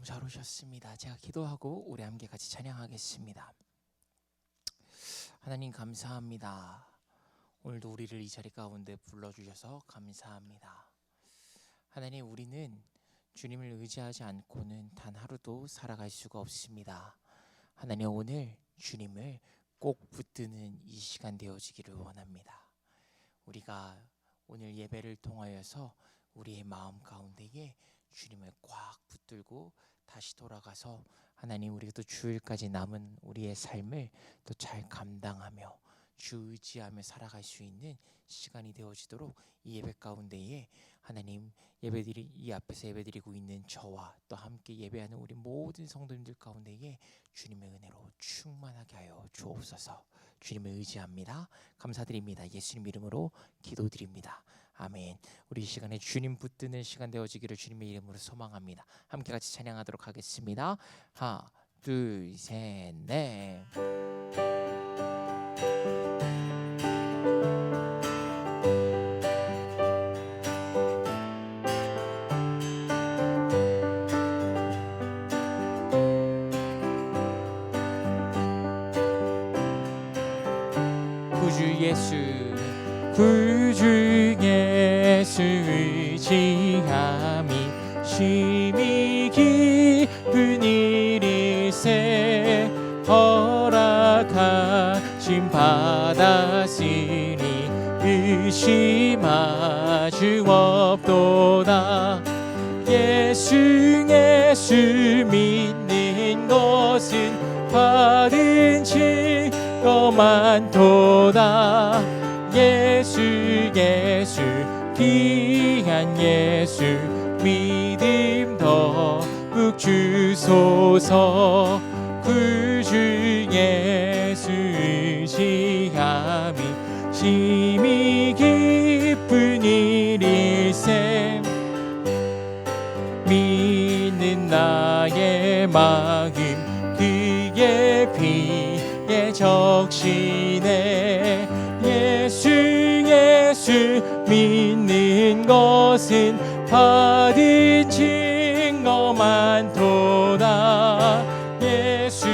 너무 잘 오셨습니다. 제가 기도하고 우리 함께 같이 찬양하겠습니다. 하나님 감사합니다. 오늘도 우리를 이 자리 가운데 불러주셔서 감사합니다. 하나님, 우리는 주님을 의지하지 않고는 단 하루도 살아갈 수가 없습니다. 하나님, 오늘 주님을 꼭 붙드는 이 시간 되어지기를 원합니다. 우리가 오늘 예배를 통하여서 우리의 마음 가운데에 주님을 꽉 붙들고 다시 돌아가서 하나님, 우리가 또 주일까지 남은 우리의 삶을 또 잘 감당하며 주 의지하며 살아갈 수 있는 시간이 되어지도록 이 예배 가운데에 하나님, 이 앞에서 예배드리고 있는 저와 또 함께 예배하는 우리 모든 성도님들 가운데에 주님의 은혜로 충만하게 하여 주옵소서. 주님을 의지합니다. 감사드립니다. 예수님 이름으로 기도드립니다. 아멘. 우리 이 시간에 주님 붙드는 시간 되어지기를 주님의 이름으로 소망합니다. 함께 같이 찬양하도록 하겠습니다. 하나, 둘, 셋, 넷. 구주 예수 의지함이 심히 깊은 일일세. 허락하심 받았으니 의심하주 없도다. 예수 믿는 것은 받은 증거 많도다. 예수 귀한 예수 믿음 더욱 주소서. 구주 예수 의지함이 심히 깊은 일일세. 믿는 나의 마음 그의 피에 적시네. 예수 믿는 것은 받은 증거 많도다. 예수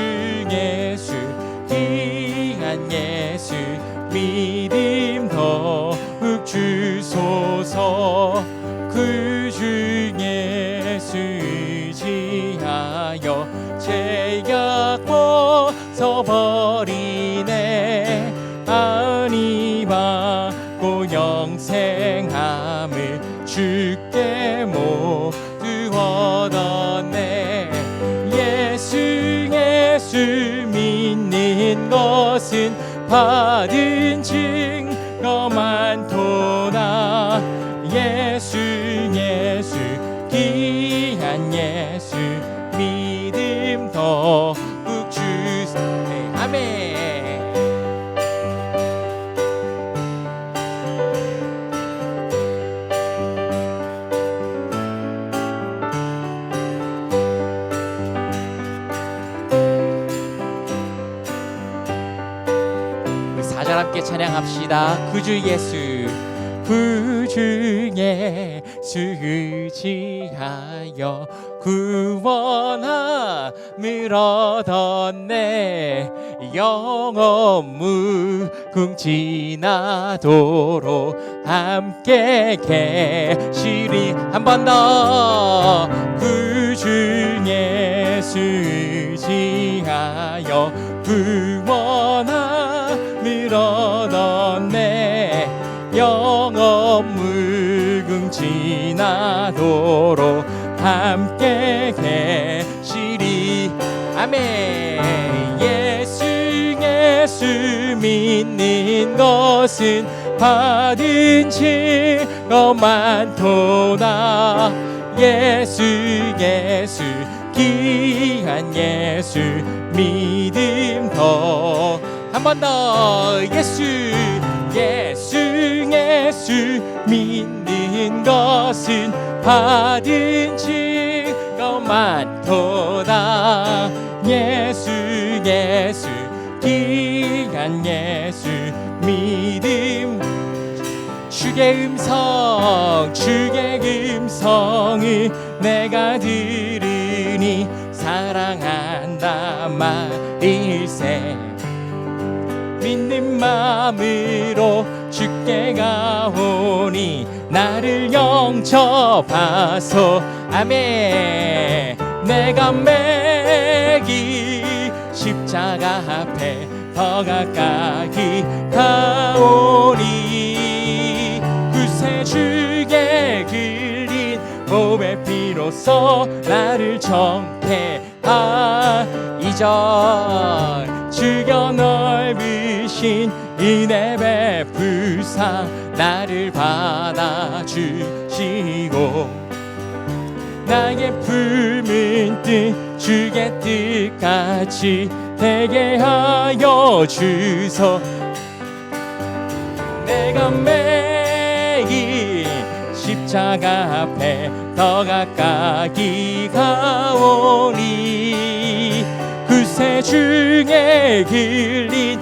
귀한 예수 믿음 더욱 주소서. 구주 예수 의지하여 죄악 벗어버리네. 아니 받고 영생함을 주께 모두 얻었네. 예수 믿는 것은 받은 증거 많도다. 예수 귀한 예수 믿음 더욱 주소서. 아멘. 함께 찬양합시다. 구주 예수 의지하여 구원함을 얻었네. 영원 무궁 지나도록 함께 계시리. 한 번 더. 구주 예수 의지하여 구원함을 얻었네. 영원 무궁 지나도록 함께 계시리. 아멘. 예수 믿는 것은 받은 증거 많도다. 예수 귀한 예수 믿음 더. 한 번 더. 예수 믿는 것은 받은 증거 많도다. 예수 귀한 예수 믿음. 주의 음성을 내가 들으니 사랑한다 말일세. 믿는 마음으로 주께 가오니 나를 영접하소. 아멘. 내가 매기 십자가 앞에 더 가까이 가오니 구세주께 흘린 몸의 피로써 나를 정케하. 이전 주여 넓으신 은혜 베푸사 나를 받아주시고 나의 품은 뜻 주의 뜻같이 되게 하여 주소. 내가 매일 십자가 앞에 더 가까이 가오니 구세주에 흘린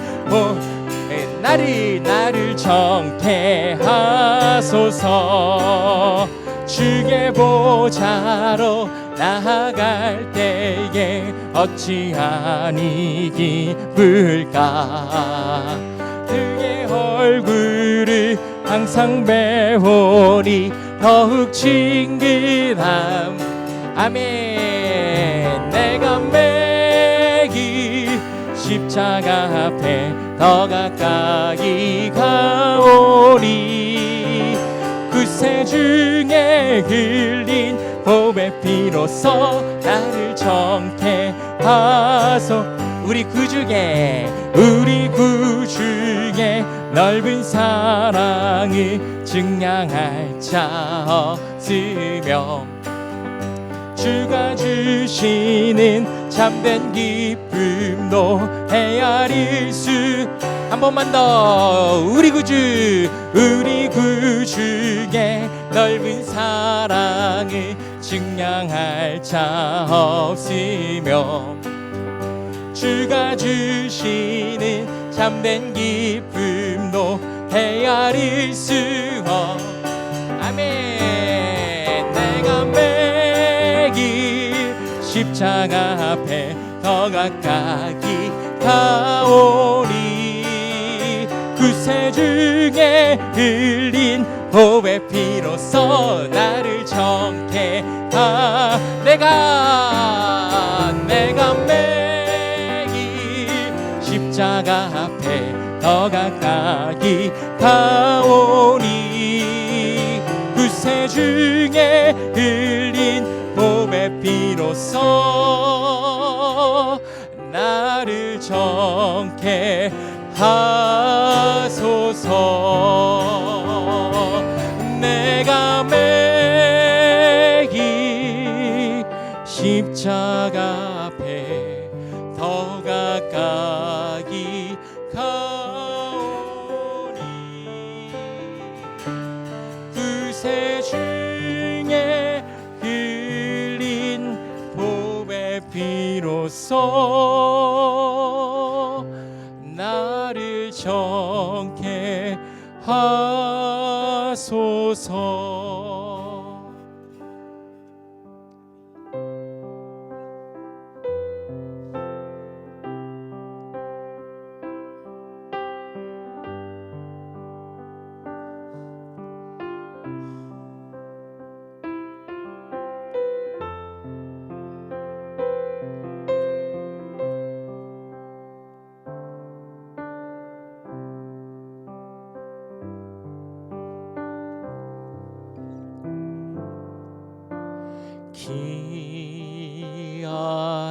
나를 정케하소서. 주의 보좌로 나아갈 때에 어찌하니 기쁠까. 그의 얼굴을 항상 배우니 더욱 친근함. 아멘. 내가 매일 십자가 앞에 더 가까이 가오니 구세주에 흘린 몸의 피로써 나를 정케하소. 우리 구주의 넓은 사랑을 증량할 자 없으며 주가 주시는 참된 기쁨도 헤아릴 수. 한 번만 더. 우리 구주의 넓은 사랑을 증량할 자 없으며 주가 주시는 참된 기쁨도 헤아릴 수 없. 아멘. 내가 매일 십자가 앞에 더 가까이 가오니 구세주에 흘린 보배 피로써 나를 정케하. 내가 매일 십자가 앞에 더 가까이 가오니 구세주에 흘린 보배 피로써 나를 정케하소서. 내가 매일 십자가 앞에 더 가까이 가오니 구세주에 흘린 보배 피로써 나를 정케하소서.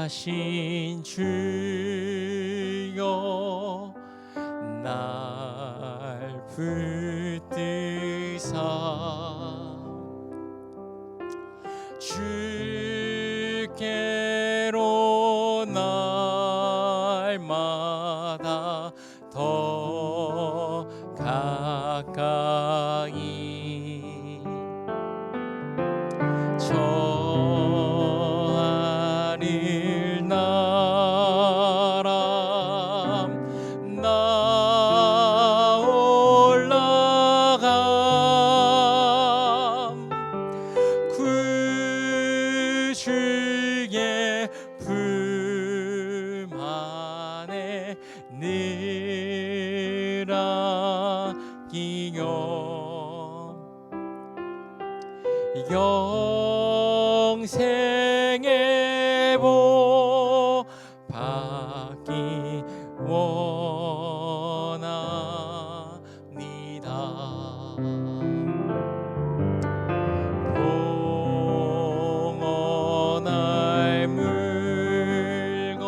귀하신 주여 날 붙드사 주께로 날마다 더 가까이 하늘 나람 나 올라감 구주의 부 늘 아끼며 영생의 복 받기 원합니다. 봉헌할 물건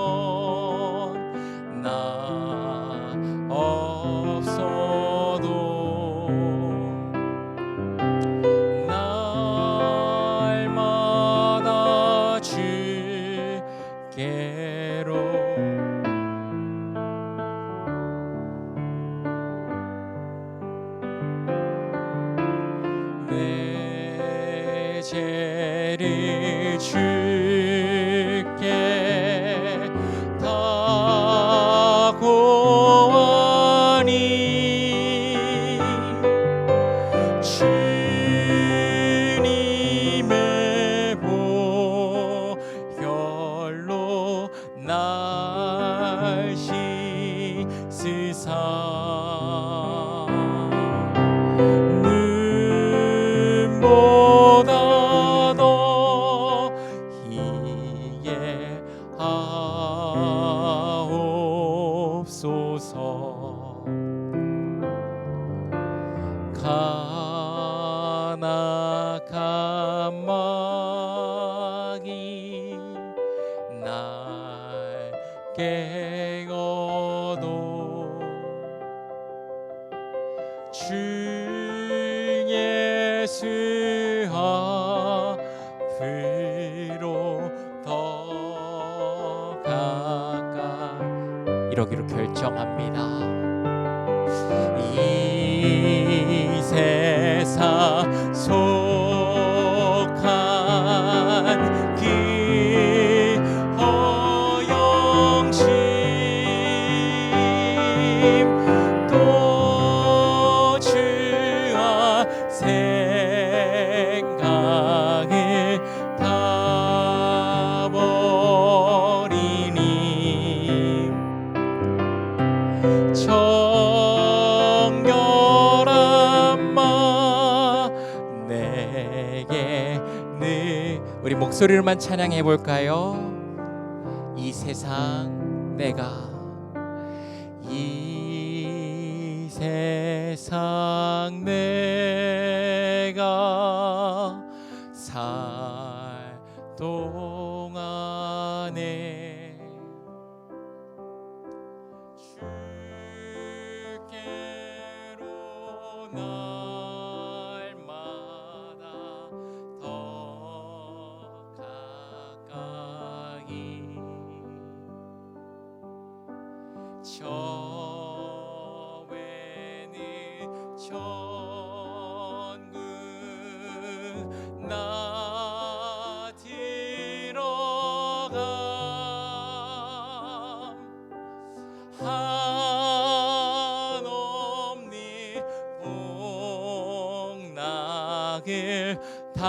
나 없어도 날마다 주께로 내 죄를 주께 다 고하니 주님의 보혈로 날 씻으사 눈보다 더 이해하옵소서. 간악한 마귀 날 깨어도 주 예수 앞으로 더 가까이 이러기로 결정합니다. 이 세상 속한 그 허영심 또 주와 생각을 다 버리니 정결한 마 내게 늘 우리 목소리로만 찬양해 볼까요? 이 세상 내가 이 세상 내가 살 동안에 주께로 날마다 더 가까이 저 외는 천국 나 들어가 한없는 복락을 다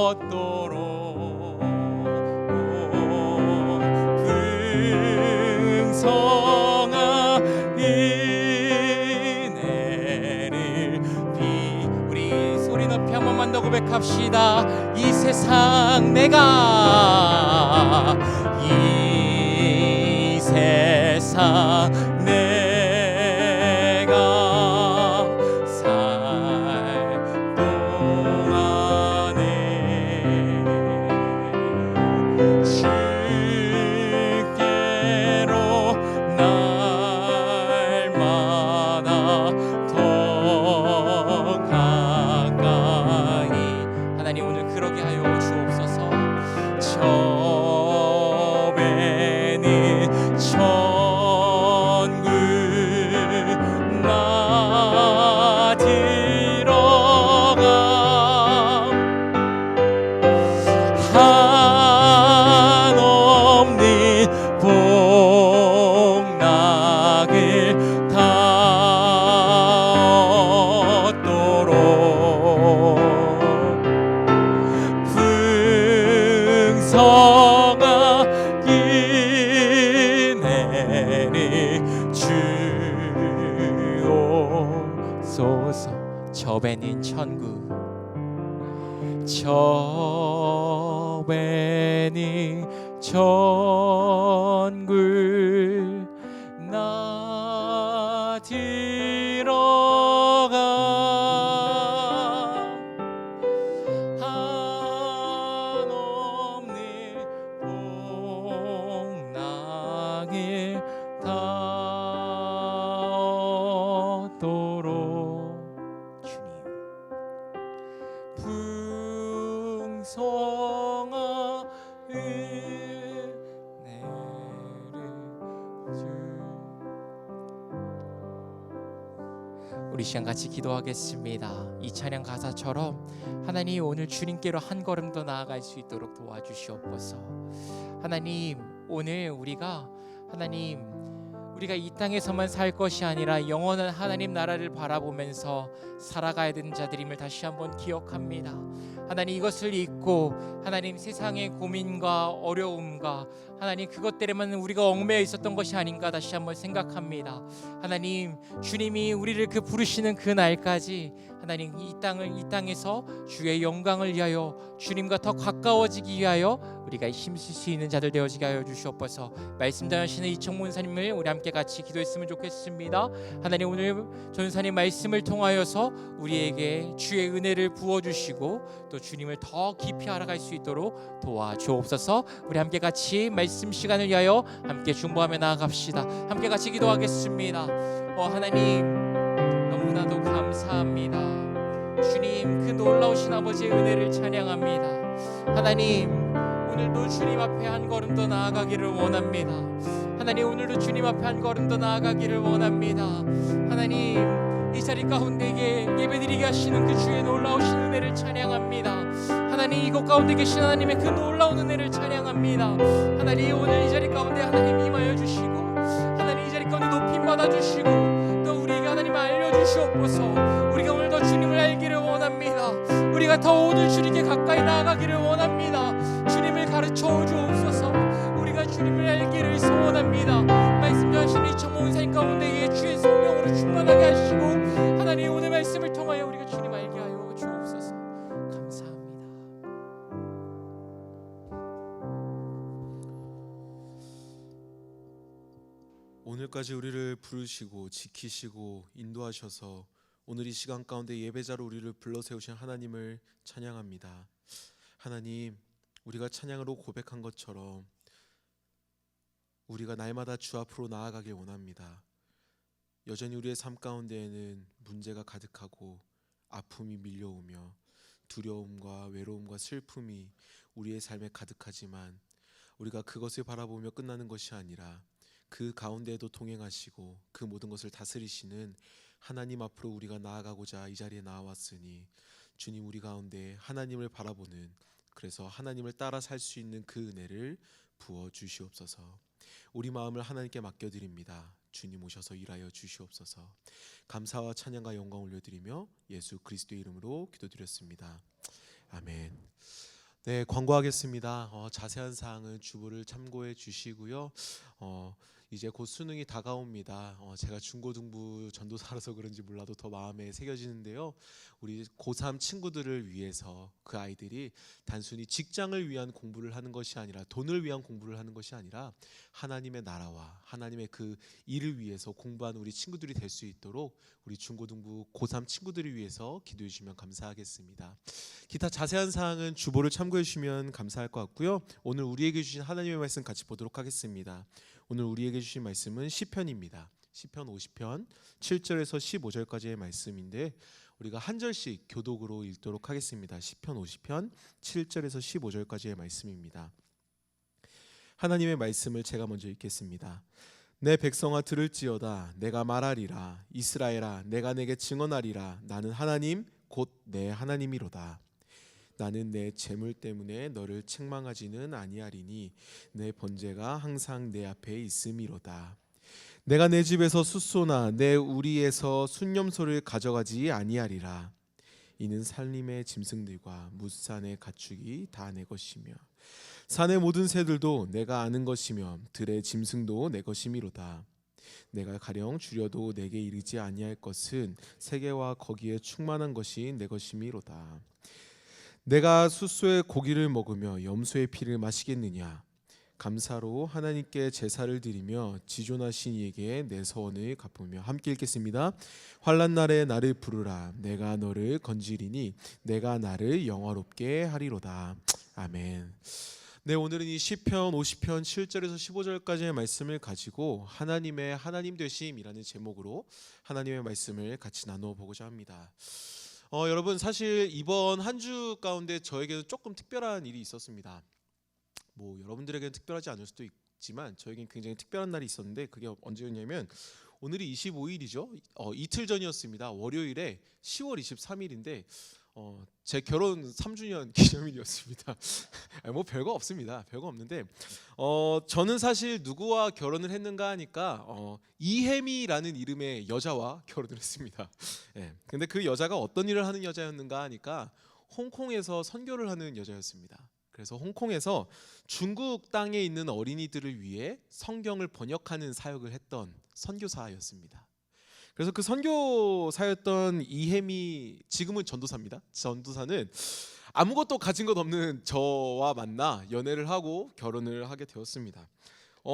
얻도록 풍성한 은혜를 우리 소리 높이 한 번만 더 고백합시다. 이 세상 내가 이 세상 내가 살 동안에 주께로 날마다 더 가까이 하나님 오늘 그러게 하여 주옵소서. 저 배는 천국 나 들어가 한없는 복락을 다 얻도록 풍성한 은혜를 배는 천국, 저 배는 천국 나 들어가 한없는 복락을 다 얻도록 주님 풍성한 은혜를 우리 시간 같이 기도하겠습니다. 이 찬양 가사처럼 하나님 오늘 주님께로 한 걸음 더 나아갈 수 있도록 도와주시옵소서. 하나님 오늘 우리가 이 땅에서만 살 것이 아니라 영원한 하나님 나라를 바라보면서 살아가야 되는 자들임을 다시 한번 기억합니다. 하나님 이것을 잊고 하나님 세상의 고민과 어려움과 하나님 그것 때문에 우리가 얽매여 있었던 것이 아닌가 다시 한번 생각합니다. 하나님 주님이 우리를 그 부르시는 그 날까지 하나님 이 땅에서 주의 영광을 위하여 주님과 더 가까워지기 위하여 우리가 힘쓸 수 있는 자들 되어지게 하여 주시옵소서. 말씀 전하시는 이청문 사님을 우리 함께 같이 기도했으면 좋겠습니다. 하나님 오늘 전사님 말씀을 통하여서 우리에게 주의 은혜를 부어주시고 또 주님을 더 깊이 알아갈 수 있도록 도와주옵소서. 우리 함께 같이 말씀 시간을 위하여 함께 중보하며 나아갑시다. 함께 같이 기도하겠습니다. 하나님 너무나도 감사합니다. 주님 그 놀라우신 아버지의 은혜를 찬양합니다. 하나님 오늘도 주님 앞에 한 걸음 더 나아가기를 원합니다. 하나님 오늘도 주님 앞에 한 걸음 더 나아가기를 원합니다. 하나님 이 자리 가운데 예배드리게 하시는 그 주의 놀라우신 은혜를 찬양합니다. 하나님 이곳 가운데 계신 하나님의 그 놀라운 은혜를 찬양합니다. 하나님 오늘 이 자리 가운데 하나님 임하여 주시고 하나님 이 자리 가운데 높임 받아주시고 또 우리에게 하나님 알려주시옵소서. 우리가 오늘 더 주님을 알기를 원합니다. 우리가 더 오늘 주님께 가까이 나아가기를 원합니다. 주님을 가르쳐 주옵소서. 우리가 주님을 알기를 소원합니다. 말씀 전하시는 이청문 사님 가운데 주의 성령으로 충만하게 하시고 하나님 오늘 말씀을 통하여 우리가 주님 알게 하여 주옵소서. 감사합니다. 오늘까지 우리를 부르시고 지키시고 인도하셔서 오늘 이 시간 가운데 예배자로 우리를 불러 세우신 하나님을 찬양합니다. 하나님 우리가 찬양으로 고백한 것처럼 우리가 날마다 주 앞으로 나아가길 원합니다. 여전히 우리의 삶 가운데에는 문제가 가득하고 아픔이 밀려오며 두려움과 외로움과 슬픔이 우리의 삶에 가득하지만 우리가 그것을 바라보며 끝나는 것이 아니라 그 가운데에도 동행하시고 그 모든 것을 다스리시는 하나님 앞으로 우리가 나아가고자 이 자리에 나왔으니 주님 우리 가운데 하나님을 바라보는 그래서 하나님을 따라 살 수 있는 그 은혜를 부어 주시옵소서. 우리 마음을 하나님께 맡겨드립니다. 주님 오셔서 일하여 주시옵소서. 감사와 찬양과 영광 올려드리며 예수 그리스도의 이름으로 기도드렸습니다. 아멘. 네, 광고하겠습니다. 자세한 사항은 주보를 참고해 주시고요. 이제 곧 수능이 다가옵니다. 제가 중고등부 전도사라서 그런지 몰라도 더 마음에 새겨지는데요. 우리 고3 친구들을 위해서 그 아이들이 단순히 직장을 위한 공부를 하는 것이 아니라 돈을 위한 공부를 하는 것이 아니라 하나님의 나라와 하나님의 그 일을 위해서 공부하는 우리 친구들이 될 수 있도록 우리 중고등부 고3 친구들을 위해서 기도해 주시면 감사하겠습니다. 기타 자세한 사항은 주보를 참고해 주시면 감사할 것 같고요. 오늘 우리에게 주신 하나님의 말씀 같이 보도록 하겠습니다. 오늘 우리에게 주신 말씀은 시편입니다. 시편 50편 7절에서 15절까지의 말씀인데 우리가 한 절씩 교독으로 읽도록 하겠습니다. 시편 50편 7절에서 15절까지의 말씀입니다. 하나님의 말씀을 제가 먼저 읽겠습니다. 내 백성아 들을지어다. 내가 말하리라. 이스라엘아 내가 내게 증언하리라. 나는 하나님 곧 내 하나님이로다. 나는 내 재물 때문에 너를 책망하지는 아니하리니 내 번제가 항상 내 앞에 있음이로다. 내가 내 집에서 숫소나 내 우리에서 순념소를 가져가지 아니하리라. 이는 산림의 짐승들과 무산의 가축이 다 내 것이며 산의 모든 새들도 내가 아는 것이며 들의 짐승도 내 것이미로다. 내가 가령 주려도 내게 이르지 아니할 것은 세계와 거기에 충만한 것이 내 것이미로다. 내가 숫소의 고기를 먹으며 염소의 피를 마시겠느냐? 감사로 하나님께 제사를 드리며 지존하신 이에게 내 서원을 갚으며. 함께 읽겠습니다. 환난 날에 나를 부르라. 내가 너를 건지리니 내가 나를 영화롭게 하리로다. 아멘. 네, 오늘은 이 시편 50편 7절에서 15절까지의 말씀을 가지고 하나님의 하나님 되심이라는 제목으로 하나님의 말씀을 같이 나누어 보고자 합니다. 여러분, 사실 이번 한 주 가운데 저에게는 조금 특별한 일이 있었습니다. 뭐 여러분들에게는 특별하지 않을 수도 있지만 저에게는 굉장히 특별한 날이 있었는데, 그게 언제였냐면 오늘이 25일이죠. 이틀 전이었습니다. 월요일에 10월 23일인데 제 결혼 3주년 기념일이었습니다. 뭐 별거 없습니다. 별거 없는데 저는 사실 누구와 결혼을 했는가 하니까 이혜미라는 이름의 여자와 결혼을 했습니다. 근데 그 여자가 어떤 일을 하는 여자였는가 하니까 홍콩에서 선교를 하는 여자였습니다. 그래서 홍콩에서 중국 땅에 있는 어린이들을 위해 성경을 번역하는 사역을 했던 선교사였습니다. 그래서 그 선교사였던 이혜미, 지금은 전도사입니다. 전도사는 아무것도 가진 것 없는 저와 만나 연애를 하고 결혼을 하게 되었습니다.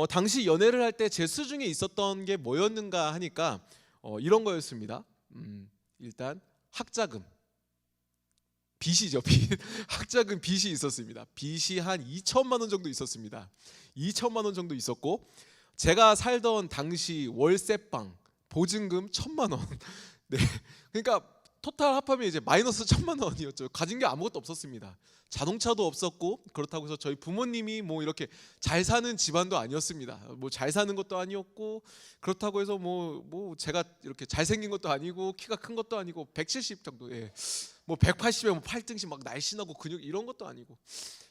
당시 연애를 할 때 제 수중에 있었던 게 뭐였는가 하니까 이런 거였습니다. 일단 학자금, 빚이죠. 빚. 학자금 빚이 있었습니다. 빚이 한 2천만 원 정도 있었습니다. 2천만 원 정도 있었고, 제가 살던 당시 월세방 보증금 1,000만 원. 네, 그러니까 토탈 합하면 이제 마이너스 1,000만 원이었죠. 가진 게 아무것도 없었습니다. 자동차도 없었고, 그렇다고 해서 저희 부모님이 뭐 이렇게 잘 사는 집안도 아니었습니다. 뭐 잘 사는 것도 아니었고, 그렇다고 해서 뭐 제가 이렇게 잘생긴 것도 아니고 키가 큰 것도 아니고 170 정도, 뭐 180에 뭐 팔등신 막 날씬하고 근육 이런 것도 아니고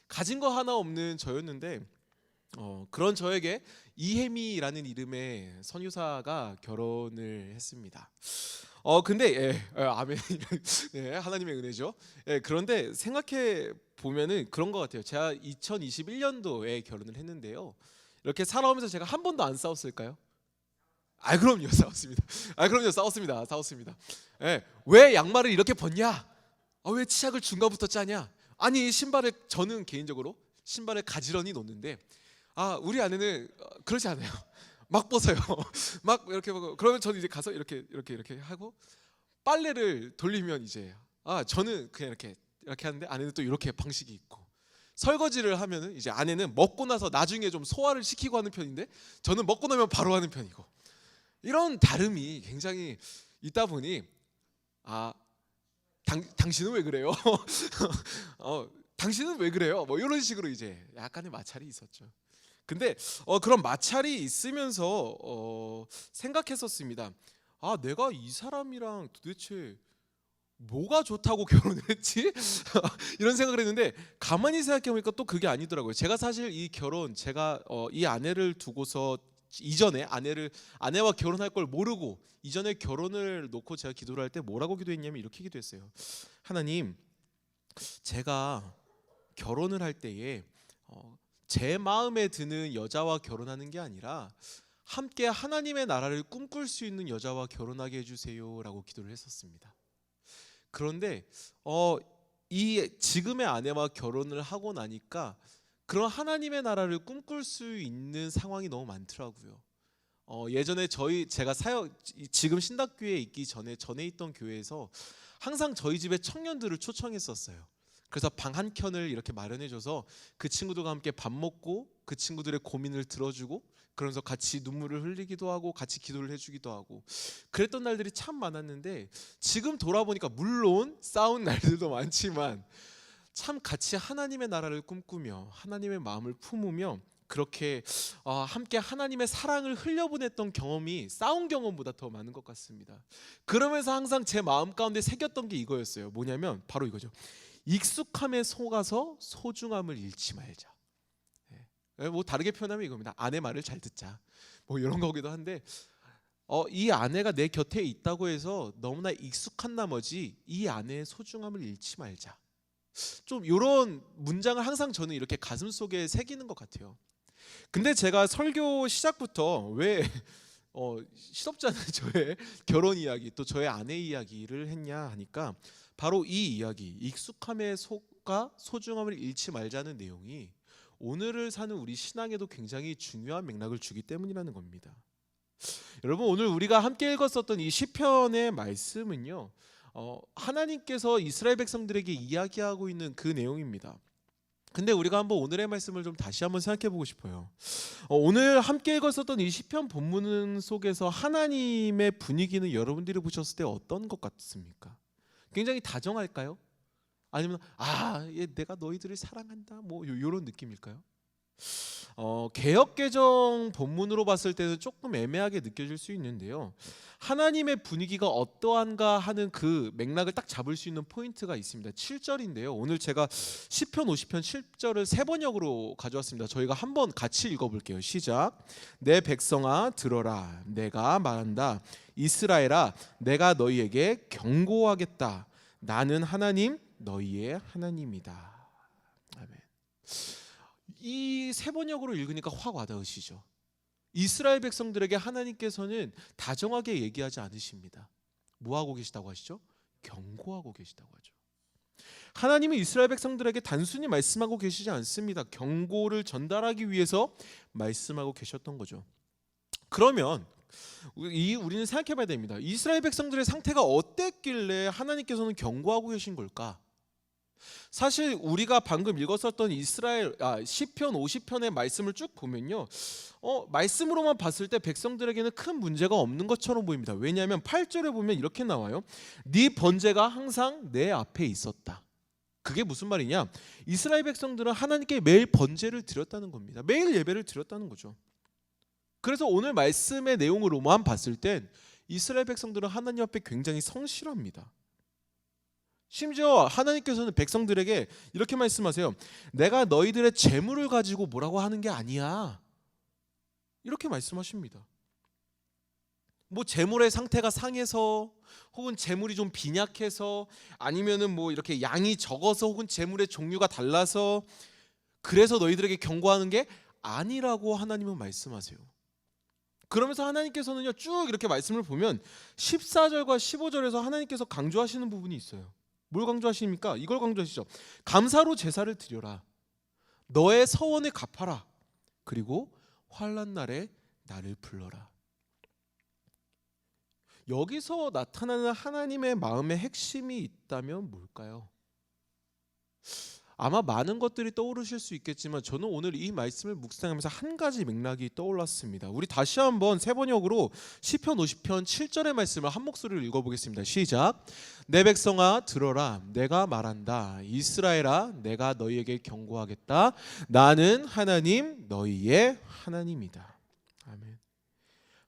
가진 거 하나 없는 저였는데, 그런 저에게 이혜미라는 이름의 선교사가 결혼을 했습니다. 근데 아멘. 네, 하나님의 은혜죠. 그런데 생각해 보면은 그런 것 같아요. 제가 2021년도에 결혼을 했는데요. 이렇게 살아오면서 제가 한 번도 안 싸웠을까요? 그럼요, 싸웠습니다. 그럼요, 싸웠습니다. 왜 양말을 이렇게 벗냐? 왜 치약을 중간부터 짜냐? 아니, 저는 개인적으로 신발을 가지런히 놓는데, 우리 아내는 그러지 않아요. 막 벗어요. 막 이렇게 보고, 그러면 저는 이제 가서 이렇게 하고, 빨래를 돌리면 이제 저는 그냥 이렇게 하는데, 아내는 또 이렇게 방식이 있고, 설거지를 하면은 이제 아내는 먹고 나서 나중에 좀 소화를 시키고 하는 편인데, 저는 먹고 나면 바로 하는 편이고, 이런 다름이 굉장히 있다 보니 당신은 왜 그래요? 당신은 왜 그래요? 뭐 이런 식으로 이제 약간의 마찰이 있었죠. 근데 그런 마찰이 있으면서 생각했었습니다. 내가 이 사람이랑 도대체 뭐가 좋다고 결혼을 했지? 이런 생각을 했는데, 가만히 생각해 보니까 또 그게 아니더라고요. 제가 사실 제가 이 아내를 두고서 이전에 아내와 결혼할 걸 모르고 이전에 결혼을 놓고 제가 기도를 할 때 뭐라고 기도했냐면 이렇게 기도했어요. 하나님, 제가 결혼을 할 때에 제 마음에 드는 여자와 결혼하는 게 아니라 함께 하나님의 나라를 꿈꿀 수 있는 여자와 결혼하게 해주세요라고 기도를 했었습니다. 그런데 이 지금의 아내와 결혼을 하고 나니까 그런 하나님의 나라를 꿈꿀 수 있는 상황이 너무 많더라고요. 예전에 제가 지금 신학교에 있기 전에 있던 교회에서 항상 저희 집에 청년들을 초청했었어요. 그래서 방 한 켠을 이렇게 마련해줘서 그 친구들과 함께 밥 먹고 그 친구들의 고민을 들어주고, 그러면서 같이 눈물을 흘리기도 하고 같이 기도를 해주기도 하고 그랬던 날들이 참 많았는데, 지금 돌아보니까 물론 싸운 날들도 많지만 참 같이 하나님의 나라를 꿈꾸며 하나님의 마음을 품으며 그렇게 함께 하나님의 사랑을 흘려보냈던 경험이 싸운 경험보다 더 많은 것 같습니다. 그러면서 항상 제 마음 가운데 새겼던 게 이거였어요. 뭐냐면 바로 이거죠. 익숙함에 속아서 소중함을 잃지 말자. 뭐 다르게 표현하면 이겁니다. 아내 말을 잘 듣자. 뭐 이런 거기도 한데, 이 아내가 내 곁에 있다고 해서 너무나 익숙한 나머지 이 아내의 소중함을 잃지 말자. 좀 이런 문장을 항상 저는 이렇게 가슴 속에 새기는 것 같아요. 근데 제가 설교 시작부터 왜 시덥지 않은 저의 결혼 이야기 또 저의 아내 이야기를 했냐 하니까 바로 이 이야기 익숙함에 속아 소중함을 잃지 말자는 내용이 오늘을 사는 우리 신앙에도 굉장히 중요한 맥락을 주기 때문이라는 겁니다. 여러분 오늘 우리가 함께 읽었었던 이 시편의 말씀은요 하나님께서 이스라엘 백성들에게 이야기하고 있는 그 내용입니다. 근데 우리가 한번 오늘의 말씀을 좀 다시 한번 생각해 보고 싶어요. 오늘 함께 읽었었던 이 시편 본문 속에서 하나님의 분위기는 여러분들이 보셨을 때 어떤 것 같습니까? 굉장히 다정할까요? 아니면 내가 너희들을 사랑한다 뭐 이런 느낌일까요? 개역개정 본문으로 봤을 때는 조금 애매하게 느껴질 수 있는데요. 하나님의 분위기가 어떠한가 하는 그 맥락을 딱 잡을 수 있는 포인트가 있습니다. 7절인데요. 오늘 제가 시편 50편 7절을 세 번역으로 가져왔습니다. 저희가 한번 같이 읽어볼게요. 시작. 내 백성아 들어라. 내가 말한다. 이스라엘아 내가 너희에게 경고하겠다. 나는 하나님 너희의 하나님이다. 아멘. 이 세 번역으로 읽으니까 확 와닿으시죠? 이스라엘 백성들에게 하나님께서는 다정하게 얘기하지 않으십니다. 뭐 하고 계시다고 하시죠? 경고하고 계시다고 하죠. 하나님은 이스라엘 백성들에게 단순히 말씀하고 계시지 않습니다. 경고를 전달하기 위해서 말씀하고 계셨던 거죠. 그러면 우리는 생각해 봐야 됩니다. 이스라엘 백성들의 상태가 어땠길래 하나님께서는 경고하고 계신 걸까? 사실 우리가 방금 읽었었던 시편 50편의 말씀을 쭉 보면요 말씀으로만 봤을 때 백성들에게는 큰 문제가 없는 것처럼 보입니다. 왜냐하면 8절에 보면 이렇게 나와요. 네 번제가 항상 내 앞에 있었다. 그게 무슨 말이냐? 이스라엘 백성들은 하나님께 매일 번제를 드렸다는 겁니다. 매일 예배를 드렸다는 거죠. 그래서 오늘 말씀의 내용으로만 봤을 땐 이스라엘 백성들은 하나님 앞에 굉장히 성실합니다. 심지어 하나님께서는 백성들에게 이렇게 말씀하세요. 내가 너희들의 재물을 가지고 뭐라고 하는 게 아니야. 이렇게 말씀하십니다. 뭐 재물의 상태가 상해서 혹은 재물이 좀 빈약해서 아니면은 뭐 이렇게 양이 적어서 혹은 재물의 종류가 달라서 그래서 너희들에게 경고하는 게 아니라고 하나님은 말씀하세요. 그러면서 하나님께서는요 쭉 이렇게 말씀을 보면 14절과 15절에서 하나님께서 강조하시는 부분이 있어요. 뭘 강조하십니까? 이걸 강조하시죠. 감사로 제사를 드려라. 너의 서원을 갚아라. 그리고 환난 날에 나를 불러라. 여기서 나타나는 하나님의 마음의 핵심이 있다면 뭘까요? 아마 많은 것들이 떠오르실 수 있겠지만 저는 오늘 이 말씀을 묵상하면서 한 가지 맥락이 떠올랐습니다. 우리 다시 한번 세 번역으로 시편 50편 7절의 말씀을 한 목소리로 읽어보겠습니다. 시작. 내 백성아 들어라. 내가 말한다. 이스라엘아 내가 너희에게 경고하겠다. 나는 하나님 너희의 하나님이다. 아멘.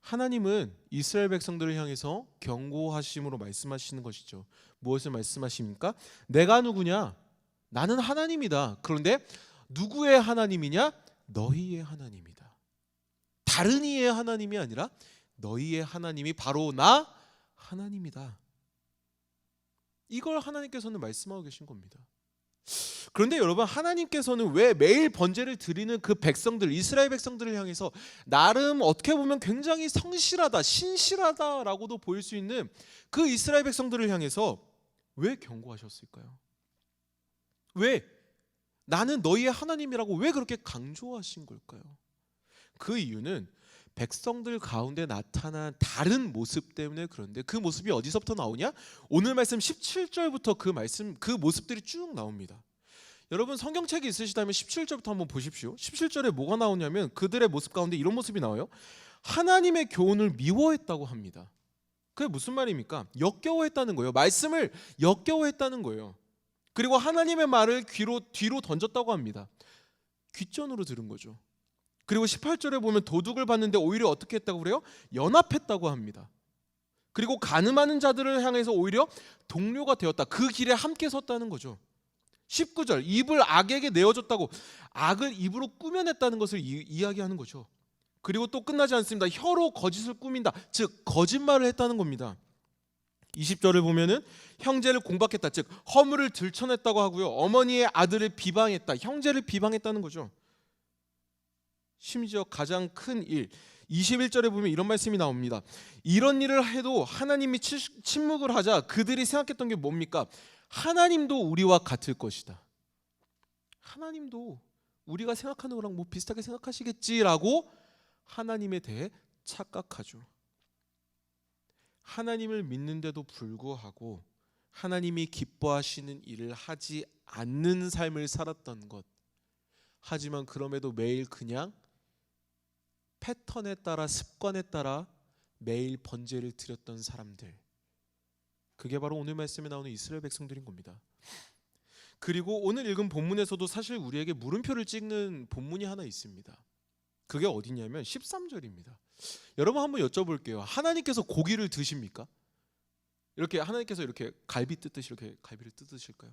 하나님은 이스라엘 백성들을 향해서 경고하심으로 말씀하시는 것이죠. 무엇을 말씀하십니까? 내가 누구냐? 나는 하나님이다. 그런데 누구의 하나님이냐? 너희의 하나님이다. 다른 이의 하나님이 아니라 너희의 하나님이 바로 나 하나님이다. 이걸 하나님께서는 말씀하고 계신 겁니다. 그런데 여러분 하나님께서는 왜 매일 번제를 드리는 그 백성들 이스라엘 백성들을 향해서 나름 어떻게 보면 굉장히 성실하다 신실하다라고도 보일 수 있는 그 이스라엘 백성들을 향해서 왜 경고하셨을까요? 왜? 나는 너희의 하나님이라고 왜 그렇게 강조하신 걸까요? 그 이유는 백성들 가운데 나타난 다른 모습 때문에 그런데 그 모습이 어디서부터 나오냐? 오늘 말씀 17절부터 그 모습들이 쭉 나옵니다. 여러분 성경책이 있으시다면 17절부터 한번 보십시오. 17절에 뭐가 나오냐면 그들의 모습 가운데 이런 모습이 나와요. 하나님의 교훈을 미워했다고 합니다. 그게 무슨 말입니까? 역겨워했다는 거예요. 말씀을 역겨워했다는 거예요. 그리고 하나님의 말을 뒤로 던졌다고 합니다. 귓전으로 들은 거죠. 그리고 18절에 보면 도둑을 봤는데 오히려 어떻게 했다고 그래요? 연합했다고 합니다. 그리고 간음하는 자들을 향해서 오히려 동료가 되었다. 그 길에 함께 섰다는 거죠. 19절 입을 악에게 내어줬다고 악을 입으로 꾸며냈다는 것을 이야기하는 거죠. 그리고 또 끝나지 않습니다. 혀로 거짓을 꾸민다. 즉 거짓말을 했다는 겁니다. 20절을 보면은 형제를 공박했다. 즉 허물을 들춰냈다고 하고요. 어머니의 아들을 비방했다. 형제를 비방했다는 거죠. 심지어 가장 큰 일 21절에 보면 이런 말씀이 나옵니다. 이런 일을 해도 하나님이 침묵을 하자 그들이 생각했던 게 뭡니까? 하나님도 우리와 같을 것이다. 하나님도 우리가 생각하는 거랑 뭐 비슷하게 생각하시겠지라고 하나님에 대해 착각하죠. 하나님을 믿는데도 불구하고 하나님이 기뻐하시는 일을 하지 않는 삶을 살았던 것. 하지만 그럼에도 매일 그냥 패턴에 따라 습관에 따라 매일 번제를 드렸던 사람들. 그게 바로 오늘 말씀에 나오는 이스라엘 백성들인 겁니다. 그리고 오늘 읽은 본문에서도 사실 우리에게 물음표를 찍는 본문이 하나 있습니다. 그게 어디냐면 13절입니다. 여러분 한번 여쭤볼게요. 하나님께서 고기를 드십니까? 이렇게 하나님께서 이렇게 갈비 뜯듯이 이렇게 갈비를 뜯으실까요?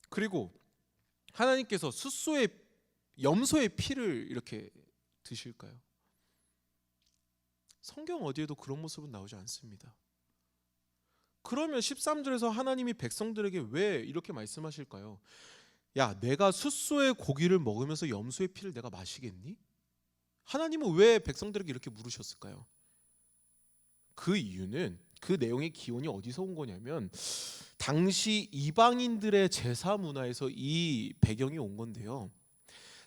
그리고 하나님께서 숫소의 염소의 피를 이렇게 드실까요? 성경 어디에도 그런 모습은 나오지 않습니다. 그러면 13절에서 하나님이 백성들에게 왜 이렇게 말씀하실까요? 야, 내가 숫소의 고기를 먹으면서 염소의 피를 내가 마시겠니? 하나님은 왜 백성들에게 이렇게 물으셨을까요? 그 이유는 그 내용의 기원이 어디서 온 거냐면 당시 이방인들의 제사 문화에서 이 배경이 온 건데요.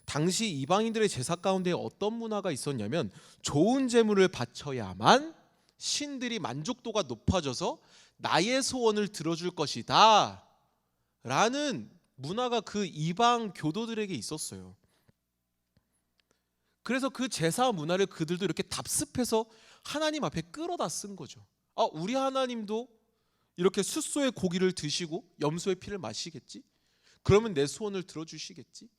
당시 이방인들의 제사 가운데 어떤 문화가 있었냐면 좋은 제물을 바쳐야만 신들이 만족도가 높아져서 나의 소원을 들어줄 것이다 라는 문화가 그 이방 교도들에게 있었어요. 그래서 그 제사 문화를 그들도 이렇게 답습해서 하나님 앞에 끌어다 쓴 거죠. 우리 하나님도 이렇게 숫소의 고기를 드시고 염소의 피를 마시겠지? 그러면 내 소원을 들어주시겠지?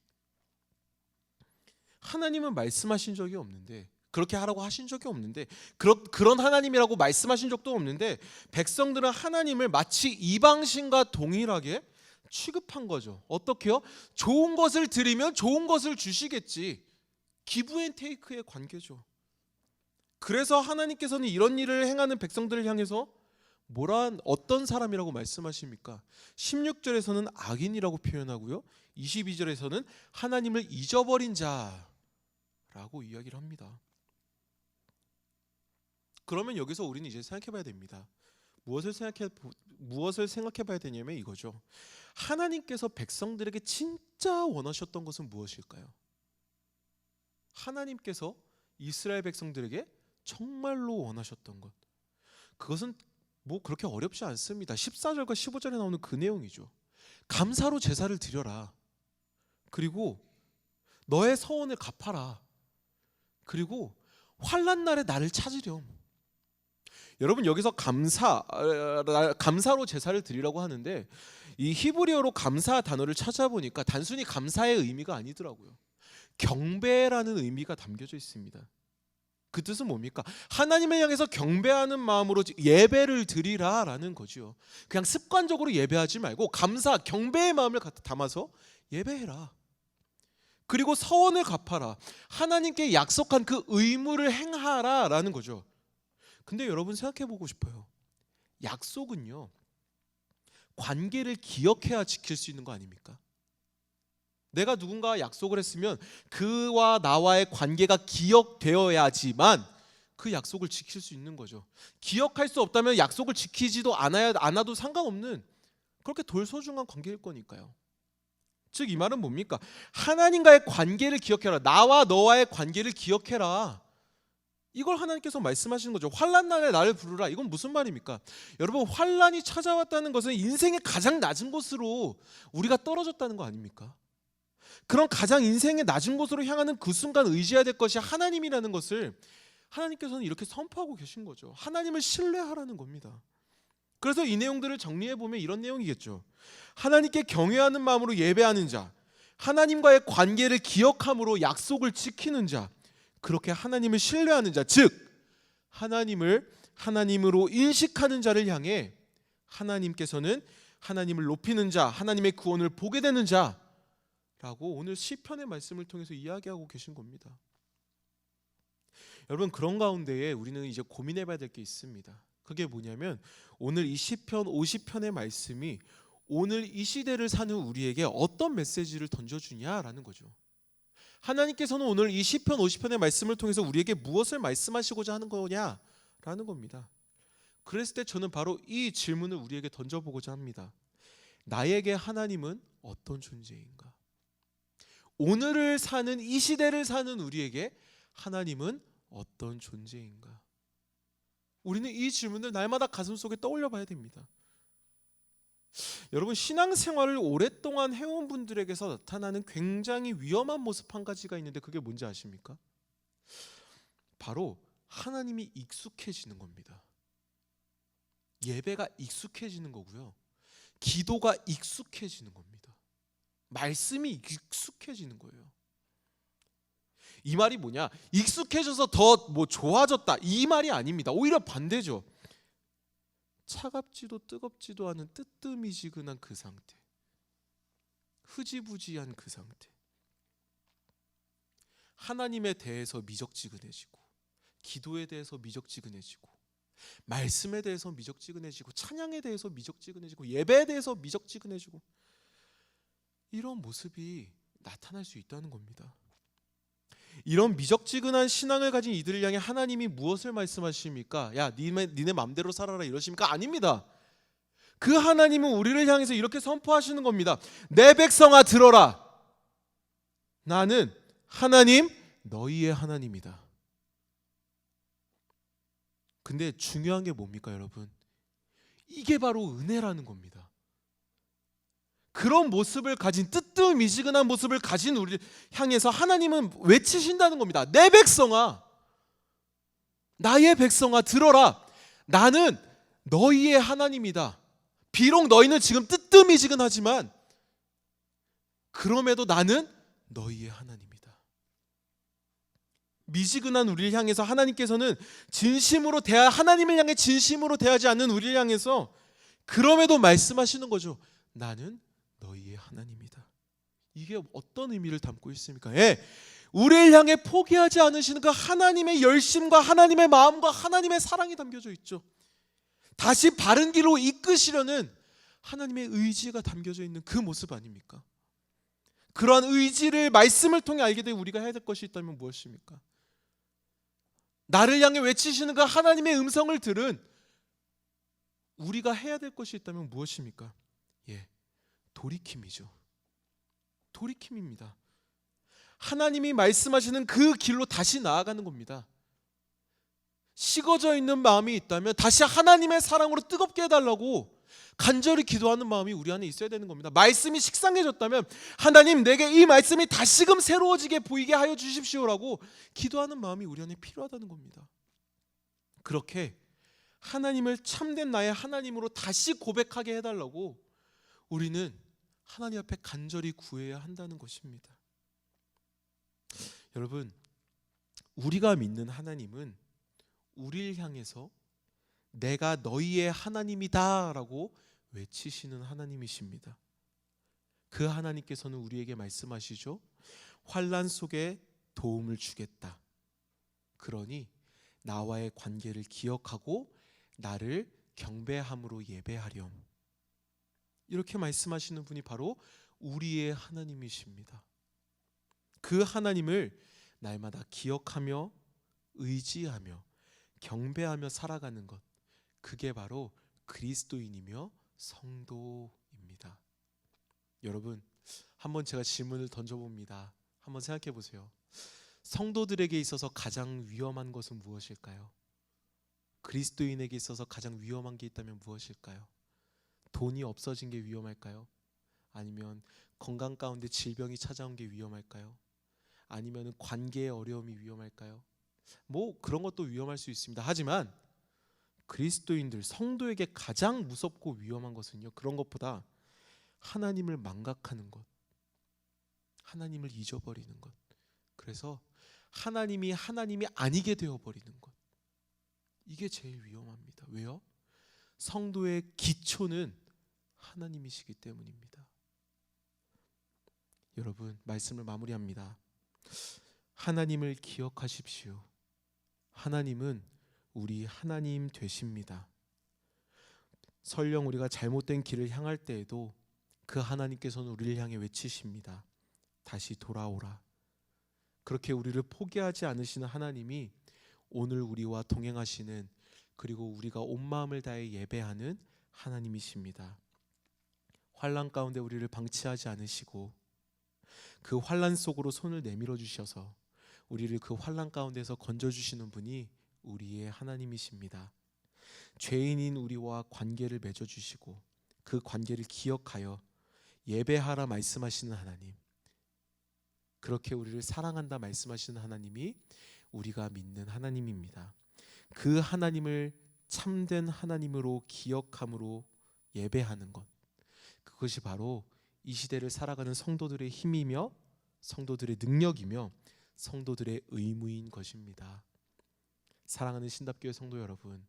하나님은 말씀하신 적이 없는데, 그렇게 하라고 하신 적이 없는데, 그런 하나님이라고 말씀하신 적도 없는데 백성들은 하나님을 마치 이방신과 동일하게 취급한 거죠. 어떻게요? 좋은 것을 드리면 좋은 것을 주시겠지. 기브 앤 테이크의 관계죠. 그래서 하나님께서는 이런 일을 행하는 백성들을 향해서 어떤 사람이라고 말씀하십니까? 16절에서는 악인이라고 표현하고요, 22절에서는 하나님을 잊어버린 자라고 이야기를 합니다. 그러면 여기서 우리는 이제 생각해 봐야 됩니다. 무엇을 생각해 봐야 되냐면 이거죠. 하나님께서 백성들에게 진짜 원하셨던 것은 무엇일까요? 하나님께서 이스라엘 백성들에게 정말로 원하셨던 것, 그것은 뭐 그렇게 어렵지 않습니다. 14절과 15절에 나오는 그 내용이죠. 감사로 제사를 드려라. 그리고 너의 서원을 갚아라. 그리고 환난 날에 나를 찾으렴. 여러분 여기서 감사로 제사를 드리라고 하는데 이 히브리어로 감사 단어를 찾아보니까 단순히 감사의 의미가 아니더라고요. 경배라는 의미가 담겨져 있습니다. 그 뜻은 뭡니까? 하나님을 향해서 경배하는 마음으로 예배를 드리라라는 거죠. 그냥 습관적으로 예배하지 말고 감사, 경배의 마음을 담아서 예배해라. 그리고 서원을 갚아라. 하나님께 약속한 그 의무를 행하라라는 거죠. 근데 여러분 생각해 보고 싶어요. 약속은요, 관계를 기억해야 지킬 수 있는 거 아닙니까? 내가 누군가와 약속을 했으면 그와 나와의 관계가 기억되어야지만 그 약속을 지킬 수 있는 거죠. 기억할 수 없다면 약속을 지키지도 않아도 상관없는 그렇게 돌소중한 관계일 거니까요. 즉 이 말은 뭡니까? 하나님과의 관계를 기억해라. 나와 너와의 관계를 기억해라. 이걸 하나님께서 말씀하시는 거죠. 환난 날에 나를 부르라. 이건 무슨 말입니까? 여러분 환난이 찾아왔다는 것은 인생의 가장 낮은 곳으로 우리가 떨어졌다는 거 아닙니까? 그런 가장 인생의 낮은 곳으로 향하는 그 순간 의지해야 될 것이 하나님이라는 것을 하나님께서는 이렇게 선포하고 계신 거죠. 하나님을 신뢰하라는 겁니다. 그래서 이 내용들을 정리해 보면 이런 내용이겠죠. 하나님께 경외하는 마음으로 예배하는 자, 하나님과의 관계를 기억함으로 약속을 지키는 자, 그렇게 하나님을 신뢰하는 자, 즉 하나님을 하나님으로 인식하는 자를 향해 하나님께서는 하나님을 높이는 자, 하나님의 구원을 보게 되는 자라고 오늘 시편의 말씀을 통해서 이야기하고 계신 겁니다. 여러분 그런 가운데에 우리는 이제 고민해 봐야 될 게 있습니다. 그게 뭐냐면 오늘 이 시편 50편의 말씀이 오늘 이 시대를 사는 우리에게 어떤 메시지를 던져주냐라는 거죠. 하나님께서는 오늘 이 시편 50편의 말씀을 통해서 우리에게 무엇을 말씀하시고자 하는 거냐라는 겁니다. 그랬을 때 저는 바로 이 질문을 우리에게 던져보고자 합니다. 나에게 하나님은 어떤 존재인가? 오늘을 사는 이 시대를 사는 우리에게 하나님은 어떤 존재인가? 우리는 이 질문을 날마다 가슴속에 떠올려 봐야 됩니다. 여러분, 신앙생활을 오랫동안 해온 분들에게서 나타나는 굉장히 위험한 모습 한 가지가 있는데 그게 뭔지 아십니까? 바로 하나님이 익숙해지는 겁니다. 예배가 익숙해지는 거고요. 기도가 익숙해지는 겁니다. 말씀이 익숙해지는 거예요. 이 말이 뭐냐? 익숙해져서 더 좋아졌다 이 말이 아닙니다. 오히려 반대죠. 차갑지도 뜨겁지도 않은 뜨뜻미지근한 그 상태, 흐지부지한 그 상태, 하나님에 대해서 미적지근해지고, 기도에 대해서 미적지근해지고, 말씀에 대해서 미적지근해지고, 찬양에 대해서 미적지근해지고, 예배에 대해서 미적지근해지고, 이런 모습이 나타날 수 있다는 겁니다. 이런 미적지근한 신앙을 가진 이들을 향해 하나님이 무엇을 말씀하십니까? 야, 니네 맘대로 살아라 이러십니까? 아닙니다. 그 하나님은 우리를 향해서 이렇게 선포하시는 겁니다. 내 백성아 들어라. 나는 하나님 너희의 하나님이다. 근데 중요한 게 뭡니까, 여러분? 이게 바로 은혜라는 겁니다. 그런 모습을 가진, 뜨뜻미지근한 모습을 가진 우리를 향해서 하나님은 외치신다는 겁니다. 내 백성아, 나의 백성아 들어라. 나는 너희의 하나님이다. 비록 너희는 지금 뜨뜻미지근하지만 그럼에도 나는 너희의 하나님이다. 미지근한 우리를 향해서 하나님께서는 하나님을 향해 진심으로 대하지 않는 우리를 향해서 그럼에도 말씀하시는 거죠. 나는 너희의 하나님이다. 이게 어떤 의미를 담고 있습니까? 우리를 향해 포기하지 않으시는 그 하나님의 열심과 하나님의 마음과 하나님의 사랑이 담겨져 있죠. 다시 바른 길로 이끄시려는 하나님의 의지가 담겨져 있는 그 모습 아닙니까? 그러한 의지를 말씀을 통해 알게 되고 우리가 해야 될 것이 있다면 무엇입니까? 나를 향해 외치시는 그 하나님의 음성을 들은 우리가 해야 될 것이 있다면 무엇입니까? 돌이킴이죠. 돌이킴입니다. 하나님이 말씀하시는 그 길로 다시 나아가는 겁니다. 식어져 있는 마음이 있다면 다시 하나님의 사랑으로 뜨겁게 해달라고 간절히 기도하는 마음이 우리 안에 있어야 되는 겁니다. 말씀이 식상해졌다면 하나님 내게 이 말씀이 다시금 새로워지게 보이게 하여 주십시오라고 기도하는 마음이 우리 안에 필요하다는 겁니다. 그렇게 하나님을 참된 나의 하나님으로 다시 고백하게 해달라고 우리는 하나님 앞에 간절히 구해야 한다는 것입니다. 여러분, 우리가 믿는 하나님은 우리를 향해서 내가 너희의 하나님이다 라고 외치시는 하나님이십니다. 그 하나님께서는 우리에게 말씀하시죠. 환난 속에 도움을 주겠다. 그러니 나와의 관계를 기억하고 나를 경배함으로 예배하렴. 이렇게 말씀하시는 분이 바로 우리의 하나님이십니다. 그 하나님을 날마다 기억하며 의지하며 경배하며 살아가는 것, 그게 바로 그리스도인이며 성도입니다. 여러분, 한번 제가 질문을 던져봅니다. 한번 생각해 보세요. 성도들에게 있어서 가장 위험한 것은 무엇일까요? 그리스도인에게 있어서 가장 위험한 게 있다면 무엇일까요? 돈이 없어진 게 위험할까요? 아니면 건강 가운데 질병이 찾아온 게 위험할까요? 아니면 관계의 어려움이 위험할까요? 그런 것도 위험할 수 있습니다. 하지만 그리스도인들, 성도에게 가장 무섭고 위험한 것은요, 그런 것보다 하나님을 망각하는 것, 하나님을 잊어버리는 것, 그래서 하나님이 아니게 되어버리는 것, 이게 제일 위험합니다. 왜요? 성도의 기초는 하나님이시기 때문입니다. 여러분, 말씀을 마무리합니다. 하나님을 기억하십시오. 하나님은 우리 하나님 되십니다. 설령 우리가 잘못된 길을 향할 때에도 그 하나님께서는 우리를 향해 외치십니다. 다시 돌아오라. 그렇게 우리를 포기하지 않으시는 하나님이 오늘 우리와 동행하시는, 그리고 우리가 온 마음을 다해 예배하는 하나님이십니다. 환난 가운데 우리를 방치하지 않으시고 그 환난 속으로 손을 내밀어 주셔서 우리를 그 환난 가운데서 건져 주시는 분이 우리의 하나님이십니다. 죄인인 우리와 관계를 맺어 주시고 그 관계를 기억하여 예배하라 말씀하시는 하나님, 그렇게 우리를 사랑한다 말씀하시는 하나님이 우리가 믿는 하나님입니다. 그 하나님을 참된 하나님으로 기억함으로 예배하는 것, 그것이 바로 이 시대를 살아가는 성도들의 힘이며 성도들의 능력이며 성도들의 의무인 것입니다. 사랑하는 신답교회 성도 여러분,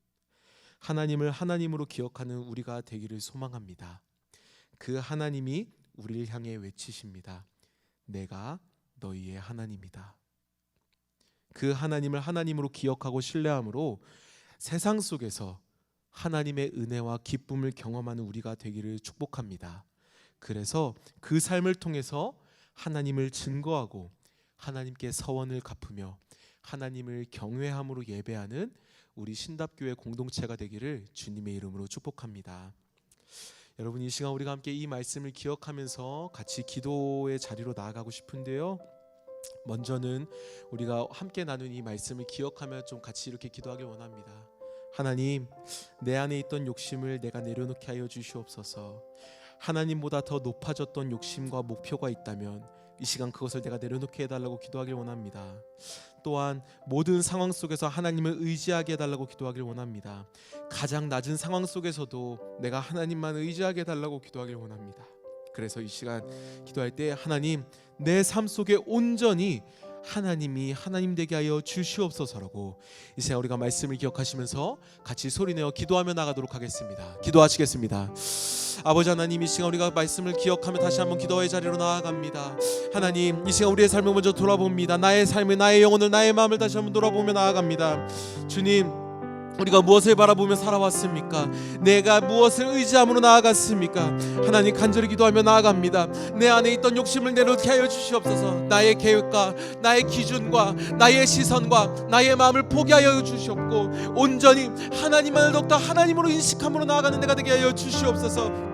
하나님을 하나님으로 기억하는 우리가 되기를 소망합니다. 그 하나님이 우리를 향해 외치십니다. 내가 너희의 하나님이다. 그 하나님을 하나님으로 기억하고 신뢰함으로 세상 속에서 하나님의 은혜와 기쁨을 경험하는 우리가 되기를 축복합니다. 그래서 그 삶을 통해서 하나님을 증거하고 하나님께 서원을 갚으며 하나님을 경외함으로 예배하는 우리 신답교회 공동체가 되기를 주님의 이름으로 축복합니다. 여러분, 이 시간 우리가 함께 이 말씀을 기억하면서 같이 기도의 자리로 나아가고 싶은데요, 먼저는 우리가 함께 나눈 이 말씀을 기억하며 좀 같이 이렇게 기도하길 원합니다. 하나님, 내 안에 있던 욕심을 내가 내려놓게 하여 주시옵소서. 하나님보다 더 높아졌던 욕심과 목표가 있다면 이 시간 그것을 내가 내려놓게 해달라고 기도하길 원합니다. 또한 모든 상황 속에서 하나님을 의지하게 해달라고 기도하길 원합니다. 가장 낮은 상황 속에서도 내가 하나님만 의지하게 해달라고 기도하길 원합니다. 그래서 이 시간 기도할 때 하나님, 내 삶 속에 온전히 하나님이 하나님 되게 하여 주시옵소서라고 이 시간 우리가 말씀을 기억하시면서 같이 소리내어 기도하며 나가도록 하겠습니다. 기도하시겠습니다. 아버지 하나님, 이 시간 우리가 말씀을 기억하며 다시 한번 기도의 자리로 나아갑니다. 하나님, 이 시간 우리의 삶을 먼저 돌아봅니다. 나의 삶을, 나의 영혼을, 나의 마음을 다시 한번 돌아보며 나아갑니다. 주님, 우리가 무엇을 바라보며 살아왔습니까? 내가 무엇을 의지함으로 나아갔습니까? 하나님, 간절히 기도하며 나아갑니다. 내 안에 있던 욕심을 내려놓게 하여 주시옵소서. 나의 계획과 나의 기준과 나의 시선과 나의 마음을 포기하여 주시옵고 온전히 하나님만을 더욱더 하나님으로 인식함으로 나아가는 내가 되게 하여 주시옵소서.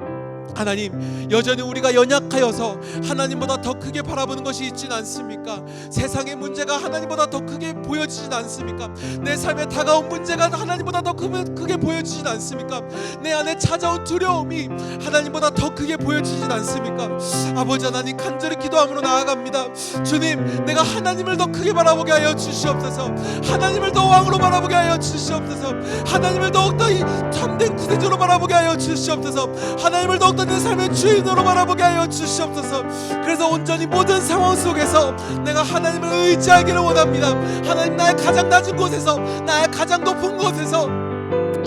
하나님, 여전히 우리가 연약하여서 하나님보다 더 크게 바라보는 것이 있진 않습니까? 세상의 문제가 하나님보다 더 크게 보여지진 않습니까? 내 삶에 다가온 문제가 하나님보다 더 크게 보여지진 않습니까? 내 안에 찾아온 두려움이 하나님보다 더 크게 보여지진 않습니까? 아버지 하나님, 간절히 기도함으로 나아갑니다. 주님, 내가 하나님을 더 크게 바라보게 하여 주시옵소서. 하나님을 더 왕으로 바라보게 하여 주시옵소서. 하나님을 더욱더 참된 구세주로 바라보게 하여 주시옵소서. 하나님을 더욱더 내 삶의 주인으로 바라보게 하여 주시옵소서. 그래서 온전히 모든 상황 속에서 내가 하나님을 의지하기를 원합니다. 하나님, 나의 가장 낮은 곳에서, 나의 가장 높은 곳에서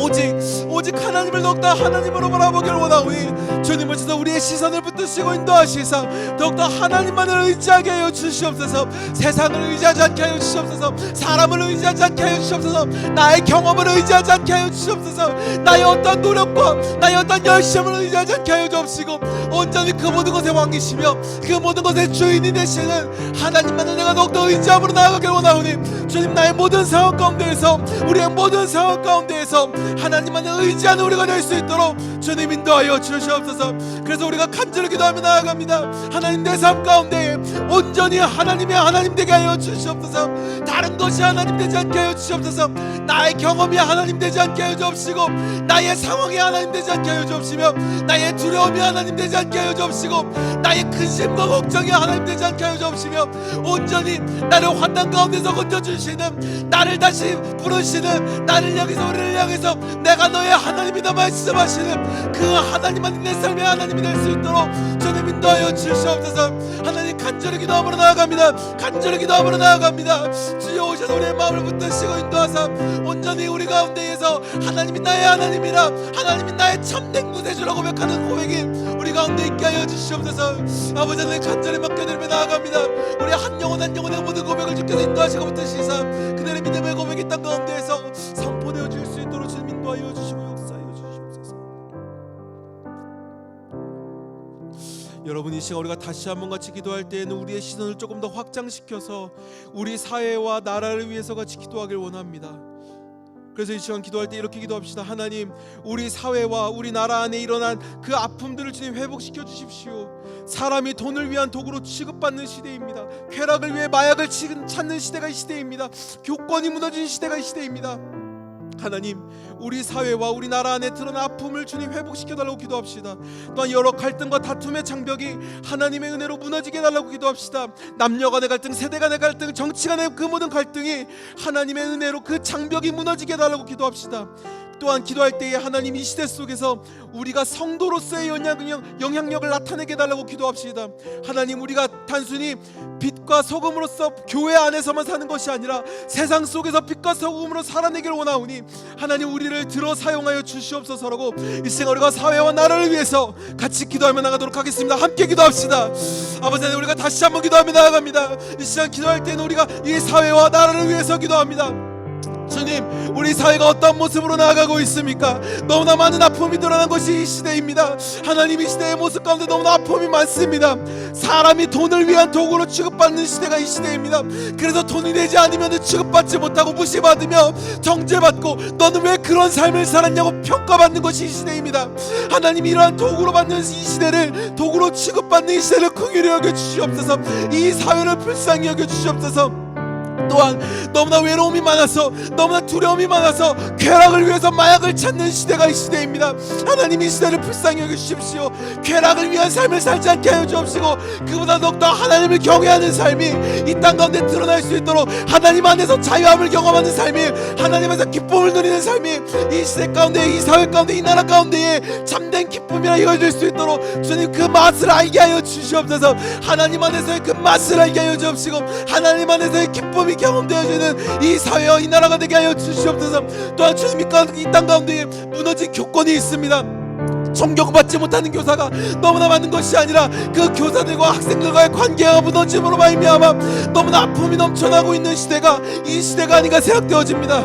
오직 하나님을 더욱더 하나님으로 바라보기를 원하오니 주님을 통해서 우리의 시선을 붙드시고 인도하시사 더욱더 하나님만을 의지하게 하여 주시옵소서. 세상을 의지하지 않게 하여 주시옵소서. 사람을 의지하지 않게 하여 주시옵소서. 나의 경험을 의지하지 않게 하여 주시옵소서. 나의 어떤 노력과 나의 어떤 열심을 의지하지 않게 하여 주옵시고 온전히 그 모든 것의 왕이시며 그 모든 것의 주인이 되시는 하나님만을 내가 더욱더 의지함으로 나아가기를 원하오니 주님, 나의 모든 상황 가운데에서, 우리의 모든 상황 가운데에서 하나님만을 의지하는 우리가 될 수 있도록 주님 인도하여 주시옵소서. 그래서 우리가 간절히 기도하며 나아갑니다. 하나님, 내 삶 가운데 온전히 하나님의 하나님 되게 하여 주시옵소서. 다른 것이 하나님 되지 않게 하여 주시옵소서. 나의 경험이 하나님 되지 않게 하여 주옵시고 나의 상황이 하나님 되지 않게 하여 주옵시며 나의 두려움이 하나님 되지 않게 하여 주옵시고 나의 근심과 걱정이 하나님 되지 않게 하여 주옵시며 온전히 나를 환난 가운데서 건져주시는, 나를 다시 부르시는, 나를 향해서, 우리를 향해서 내가 너의 하나님이다 말씀하시는 그 하나님만이 내 삶의 하나님이 될 수 있도록 주님 인도하여 주시옵소서. 하나님, 간절히 기도함으로 나아갑니다. 간절히 기도함으로 나아갑니다. 주여 오셔서 우리의 마음을 붙드시고 인도하사 온전히 우리 가운데에서 하나님이 나의 하나님이라, 하나님이 나의 참된 구세주라고 고백하는 고백이 우리 가운데 있게 하여 주시옵소서. 아버지 하나님, 간절히 맡겨드리며 나아갑니다. 우리 한 영혼 한 영혼의 모든 고백을 주께서 인도하시고 붙드시사 그들의 믿음의 고백이 땅 가운데에서 선포되어 줄 수 있도록 주님 인도하여 주시고 역사하여 주시옵소서. 여러분, 이 시간 우리가 다시 한번 같이 기도할 때에는 우리의 시선을 조금 더 확장시켜서 우리 사회와 나라를 위해서 같이 기도하길 원합니다. 그래서 이 시간 기도할 때 이렇게 기도합시다. 하나님, 우리 사회와 우리 나라 안에 일어난 그 아픔들을 주님 회복시켜 주십시오. 사람이 돈을 위한 도구로 취급받는 시대입니다. 쾌락을 위해 마약을 찾는 시대가 이 시대입니다. 교권이 무너진 시대가 이 시대입니다. 하나님, 우리 사회와 우리 나라 안에 드러난 아픔을 주님 회복시켜달라고 기도합시다. 또한 여러 갈등과 다툼의 장벽이 하나님의 은혜로 무너지게 해달라고 기도합시다. 남녀 간의 갈등, 세대 간의 갈등, 정치 간의 그 모든 갈등이 하나님의 은혜로 그 장벽이 무너지게 해달라고 기도합시다. 또한 기도할 때에 하나님, 이 시대 속에서 우리가 성도로서의 영향력을 나타내게 해달라고 기도합시다. 하나님, 우리가 단순히 빛과 소금으로서 교회 안에서만 사는 것이 아니라 세상 속에서 빛과 소금으로 살아내기를 원하오니 하나님, 우리를 들어 사용하여 주시옵소서라고 이 시간 우리가 사회와 나라를 위해서 같이 기도하며 나가도록 하겠습니다. 함께 기도합시다. 아버지 하나님, 우리가 다시 한번 기도하며 나아갑니다. 이 시간 기도할 때는 우리가 이 사회와 나라를 위해서 기도합니다. 주님, 우리 사회가 어떤 모습으로 나아가고 있습니까? 너무나 많은 아픔이 드러난 것이 이 시대입니다. 하나님, 이 시대의 모습 가운데 너무나 아픔이 많습니다. 사람이 돈을 위한 도구로 취급받는 시대가 이 시대입니다. 그래서 돈이 되지 않으면 취급받지 못하고 무시받으며 정죄받고 너는 왜 그런 삶을 살았냐고 평가받는 것이 이 시대입니다. 하나님, 이러한 도구로 받는 이 시대를, 도구로 취급받는 이 시대를 긍휼히 여겨 주시옵소서. 이 사회를 불쌍히 여겨 주시옵소서. 또한 너무나 외로움이 많아서, 너무나 두려움이 많아서 쾌락을 위해서 마약을 찾는 시대가 이 시대입니다. 하나님, 이 시대를 불쌍히 여겨주십시오. 쾌락을 위한 삶을 살지 않게 하여 주옵시고 그보다 더욱더 하나님을 경외하는 삶이 이 땅 가운데 드러날 수 있도록, 하나님 안에서 자유함을 경험하는 삶이, 하나님에서 기쁨을 누리는 삶이 이 시대 가운데, 이 사회 가운데, 이 나라 가운데에 참된 기쁨이라 이어질 수 있도록 주님, 그 맛을 알게 하여 주시옵소서. 하나님 안에서의 그 맛을 알게 하여 주옵시고 하나님 안에서의 기쁨이 경험되어지는 이 사회와 이 나라가 되게 하여 주시옵소서. 또한 주님, 이 땅 가운데 무너진 교권이 있습니다. 존경받지 못하는 교사가 너무나 많은 것이 아니라 그 교사들과 학생들과의 관계가 무너짐으로 말미암아 너무나 아픔이 넘쳐나고 있는 시대가 이 시대가 아닌가 생각되어집니다.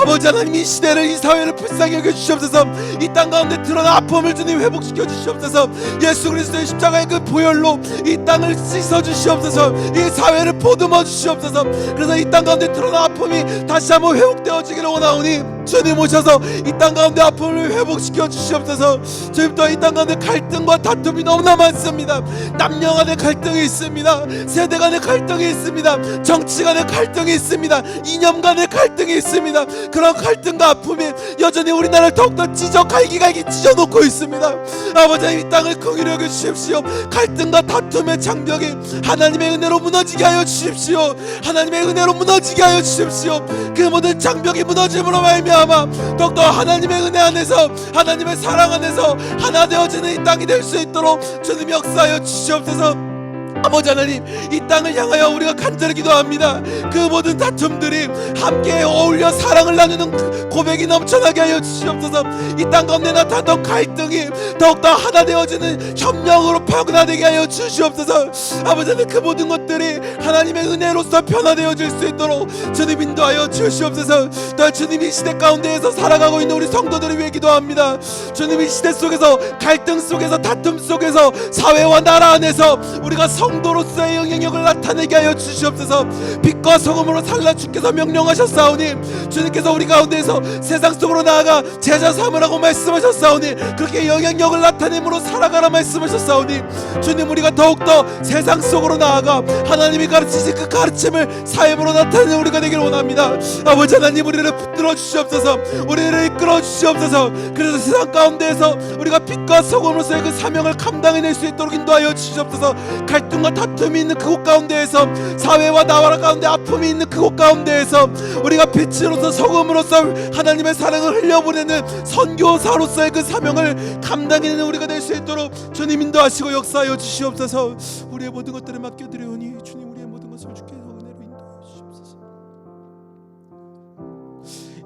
아버지 하나님, 이 시대를, 이 사회를 불쌍히 여겨 주시옵소서. 이 땅 가운데 드러난 아픔을 주님 회복시켜 주시옵소서. 예수 그리스도의 십자가의 그 보혈로 이 땅을 씻어 주시옵소서. 이 사회를 보듬어 주시옵소서. 그래서 이 땅 가운데 드러난 아픔이 다시 한번 회복되어지기를 원하오니 주님 오셔서 이 땅 가운데 아픔을 회복시켜 주시옵소서. 주님, 또 이 땅 가운데 갈등과 다툼이 너무나 많습니다. 남녀 간의 갈등이 있습니다. 세대 간의 갈등이 있습니다. 정치 간의 갈등이 있습니다. 이념 간의 갈등이 있습니다. 그런 갈등과 아픔이 여전히 우리나라를 더욱더 갈기갈기 찢어놓고 있습니다. 아버지 하나님, 이 땅을 긍휼히 여겨 주십시오. 갈등과 다툼의 장벽이 하나님의 은혜로 무너지게 하여 주십시오. 하나님의 은혜로 무너지게 하여 주십시오. 그 모든 장벽이 무너짐으로 말미암아 더욱더 하나님의 은혜 안에서, 하나님의 사랑 안에서 하나 되어지는 이 땅이 될 수 있도록 주님 역사하여 주시옵소서. 아버지 하나님, 이 땅을 향하여 우리가 간절히 기도합니다. 그 모든 다툼들이 함께 어울려 사랑을 나누는 고백이 넘쳐나게 하여 주시옵소서. 이 땅 가운데 나타났던 갈등이 더욱더 하나 되어지는 협력으로 변화되게 하여 주시옵소서. 아버지 하나님, 그 모든 것들이 하나님의 은혜로서 변화되어질 수 있도록 주님 인도하여 주시옵소서. 또한 주님, 이 시대 가운데에서 살아가고 있는 우리 성도들을 위해 기도합니다. 주님, 이 시대 속에서, 갈등 속에서, 다툼 속에서, 사회와 나라 안에서 우리가 성도로서의 영향력을 나타내게 하여 주시옵소서. 빛과 소금으로 살라 주께서 명령하셨사오니 주님께서 우리 가운데에서 세상 속으로 나아가 제자 삼으라고 말씀하셨사오니 그렇게 영향력을 나타내므로 살아가라 말씀하셨사오니 주님, 우리가 더욱더 세상 속으로 나아가 하나님이 가르치신 그 가르침을 삶으로 나타내는 우리가 되기를 원합니다. 아버지 하나님, 우리를 붙들어 주시옵소서. 우리를 이끌어 주시옵소서. 그래서 세상 가운데에서 우리가 빛과 소금으로서의 그 사명을 감당해낼 수 있도록 인도하여 주시옵소서. 갈등과 다툼이 있는 그곳 가운데에서, 사회와 나라 가운데 아픔이 있는 그곳 가운데에서 우리가 빛으로서 소금으로서 하나님의 사랑을 흘려보내는 선교사로서의 그 사명을 감당해내는 우리가 될 수 있도록 주님 인도하시고 역사하여 주시옵소서. 우리의 모든 것들을 맡겨드리오니 주님, 우리의 모든 것을 주께서 은혜로 인도하여 주시옵소서.